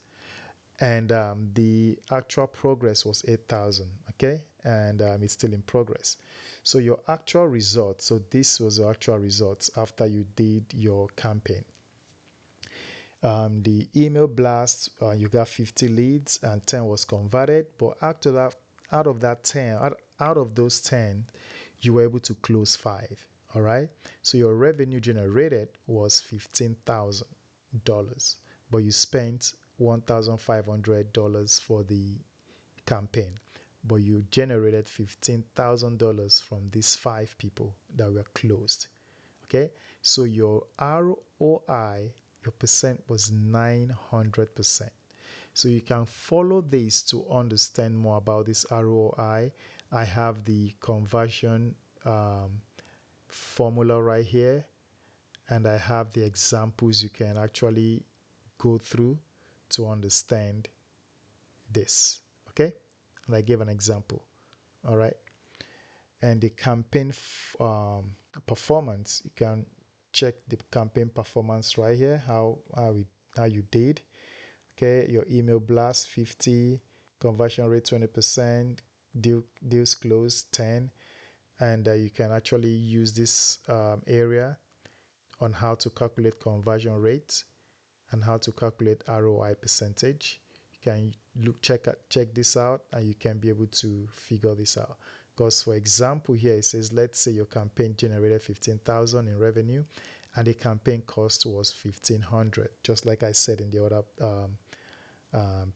A: And the actual progress was 8,000. Okay, and it's still in progress. So your actual results, so this was the actual results after you did your campaign. The email blast, you got 50 leads and 10 was converted, but after that, out of those 10, you were able to close 5. All right, so your revenue generated was $15,000, but you spent $1,500 for the campaign, but you generated $15,000 from these 5 people that were closed. Okay, so your ROI, your percent was 900%. So you can follow this to understand more about this ROI. I have the conversion formula right here, and I have the examples you can actually go through to understand this. Okay, and I gave an example. All right, and the campaign performance, you can check the campaign performance right here, how you did. Okay, your email blast 50, conversion rate 20%, deals closed 10, and you can actually use this area on how to calculate conversion rate and how to calculate ROI percentage. You can check this out, and you can be able to figure this out. Because for example here it says, let's say your campaign generated 15,000 in revenue and the campaign cost was 1,500, just like I said in the other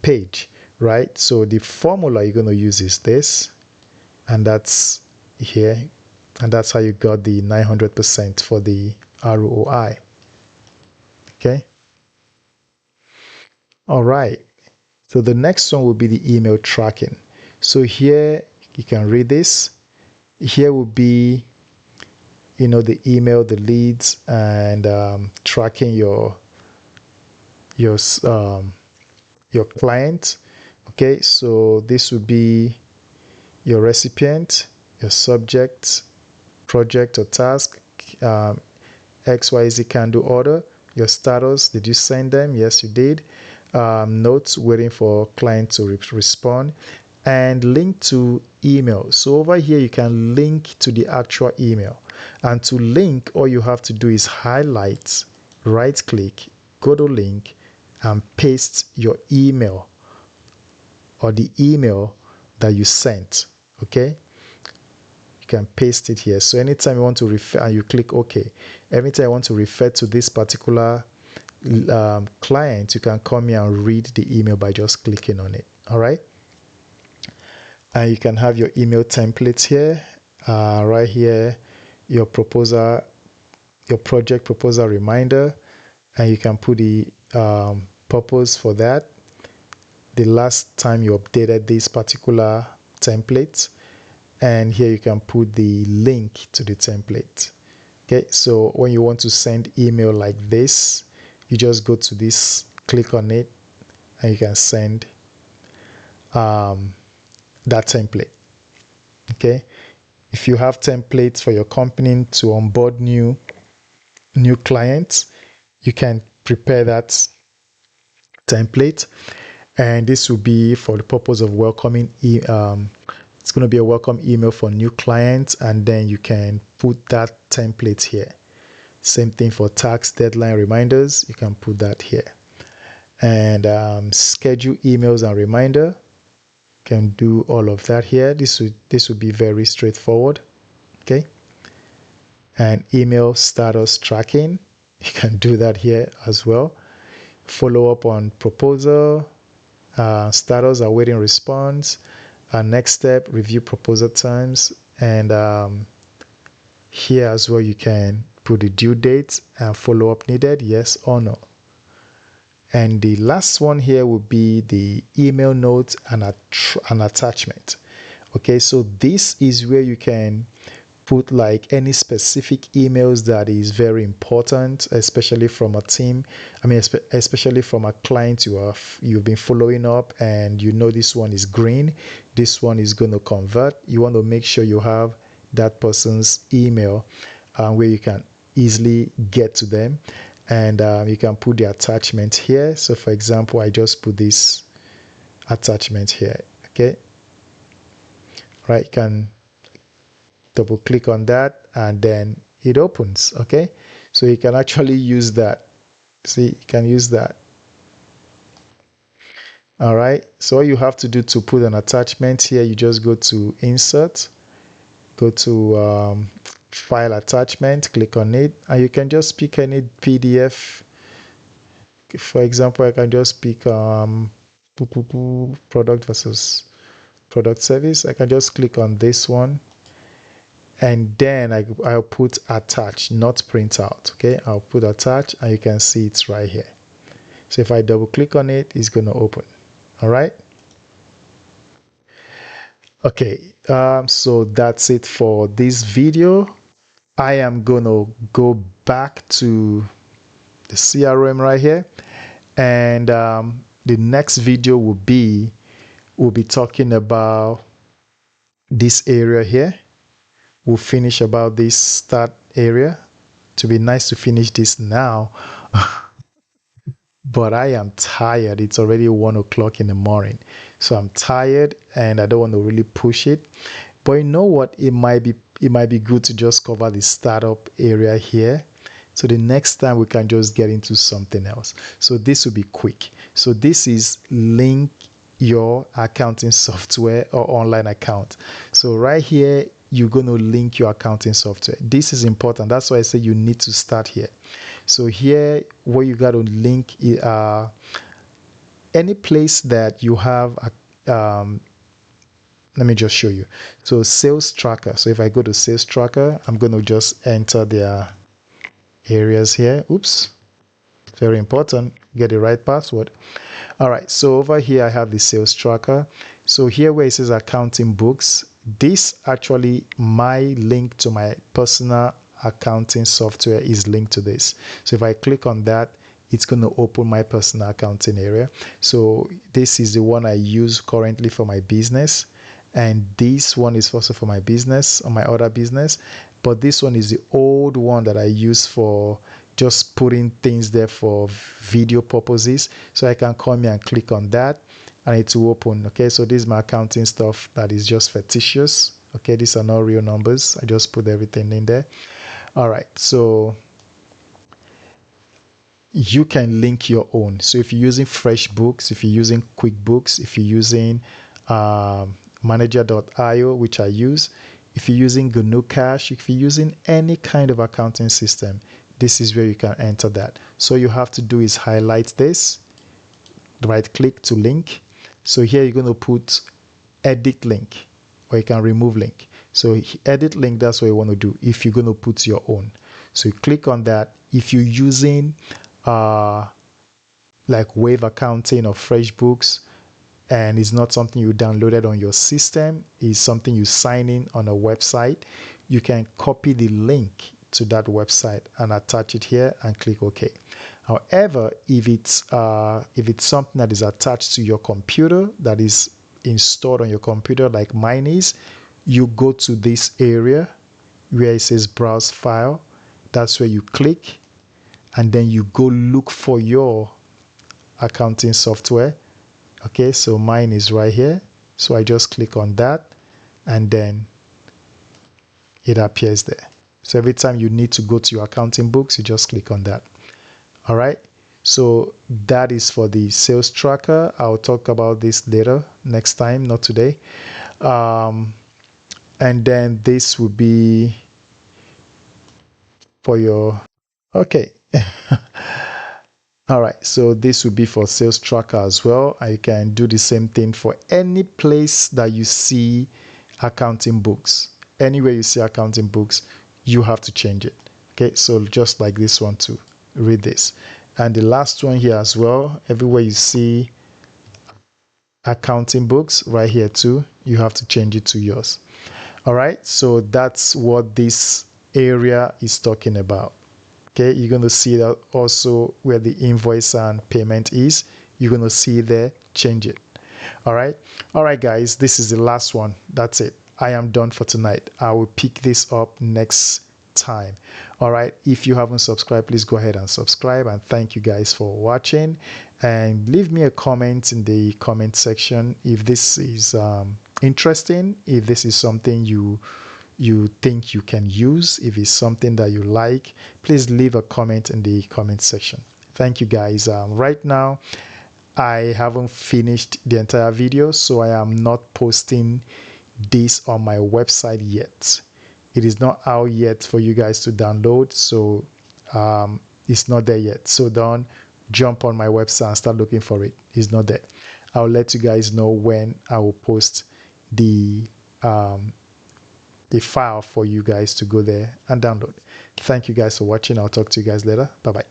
A: page, right? So the formula you're going to use is this, and that's here, and that's how you got the 900% for the ROI. Okay, all right, so the next one will be the email tracking. So here you can read this. Here will be, the email, the leads, and tracking your client. Okay, so this will be your recipient, your subject, project or task, XYZ candle order, your status, did you send them? Yes, you did. Notes, waiting for client to respond, and link to email. So over here you can link to the actual email, and to link, all you have to do is highlight, right click, go to link, and paste your email or the email that you sent. Okay, you can paste it here. So anytime you want to refer, and you click OK, every time I want to refer to this particular client, you can come here and read the email by just clicking on it. All right. And you can have your email templates here. Right here, your proposal, your project proposal reminder, and you can put the purpose for that, the last time you updated this particular template, and here you can put the link to the template. Okay, so when you want to send email like this, you just go to this, click on it, and you can send that template. Okay, if you have templates for your company to onboard new clients, you can prepare that template, and this will be for the purpose of welcoming. It's going to be a welcome email for new clients, and then you can put that template here. Same thing for tax deadline reminders, you can put that here. And schedule emails and reminder, can do all of that here. This would be very straightforward. Okay. And email status tracking, you can do that here as well. Follow up on proposal, status awaiting response, next step, review proposal times, and here as well you can put the due date and follow up needed, yes or no. And the last one here will be the email note and an attachment. Okay, so this is where you can put like any specific emails that is very important, especially from a team. I mean, especially from a client you've been following up, and you know this one is green, this one is going to convert. You want to make sure you have that person's email where you can easily get to them, and you can put the attachment here. So for example, I just put this attachment here. Okay, right, you can double click on that and then it opens. Okay, so you can actually use that. See, you can use that. All right, so all you have to do to put an attachment here, you just go to insert, go to file attachment, click on it, and you can just pick any PDF. For example, I can just pick product versus product service. I can just click on this one, and then I'll put attach, not print out. Okay, I'll put attach, and you can see it's right here. So if I double click on it, it's going to open. All right. Okay, so that's it for this video. I am going to go back to the CRM right here, and the next video we'll be talking about this area here. We'll finish about this start area. To be nice to finish this now, but I am tired. It's already 1 o'clock in the morning, so I'm tired and I don't want to really push it. But you know what? It might be good to just cover the startup area here. So the next time we can just get into something else. So this will be quick. So this is link your accounting software or online account. So right here, you're going to link your accounting software. This is important. That's why I say you need to start here. So here, where you got to link any place that you have let me just show you. So sales tracker. So if I go to sales tracker, I'm going to just enter their areas here. Oops, very important, get the right password. All right, so over here I have the sales tracker. So here where it says accounting books, this actually, my link to my personal accounting software is linked to this. So if I click on that, it's going to open my personal accounting area. So this is the one I use currently for my business, and this one is also for my business, or my other business, but this one is the old one that I use for just putting things there for video purposes. So I can come here and click on that and it will open. Okay, so this is my accounting stuff that is just fictitious. Okay, these are not real numbers. I just put everything in there. All right, so you can link your own. So if you're using FreshBooks, if you're using QuickBooks, if you're using Manager.io, which I use, if you're using GNU Cash, if you're using any kind of accounting system, this is where you can enter that. So you have to do is highlight this, right click to link. So here you're going to put edit link, or you can remove link. So edit link, that's what you want to do if you're going to put your own. So you click on that. If you're using like Wave Accounting or FreshBooks, and it's not something you downloaded on your system, it's something you sign in on a website, you can copy the link to that website and attach it here and click OK. However, if it's something that is attached to your computer, that is installed on your computer like mine is, you go to this area where it says browse file. That's where you click, and then you go look for your accounting software. Okay, so mine is right here, so I just click on that and then it appears there. So every time you need to go to your accounting books, you just click on that. All right, so that is for the sales tracker. I'll talk about this later, next time, not today. And then this will be for your, okay. All right, so this will be for sales tracker as well. I can do the same thing for any place that you see accounting books. Anywhere you see accounting books, you have to change it. Okay, so just like this one too, read this. And the last one here as well, everywhere you see accounting books, right here too, you have to change it to yours. All right, so that's what this area is talking about. Okay, you're going to see that also where the invoice and payment is. You're going to see there, change it. All right, guys, this is the last one. That's it. I am done for tonight. I will pick this up next time. All right, if you haven't subscribed, please go ahead and subscribe, and thank you guys for watching, and leave me a comment in the comment section if this is interesting, if this is something you think you can use, if it's something that you like. Please leave a comment in the comment section. Thank you guys. Right now I haven't finished the entire video, so I am not posting this on my website yet. It is not out yet for you guys to download, so it's not there yet. So don't jump on my website and start looking for it. It's not there. I'll let you guys know when I will post the file for you guys to go there and download. Thank you guys for watching. I'll talk to you guys later. Bye bye.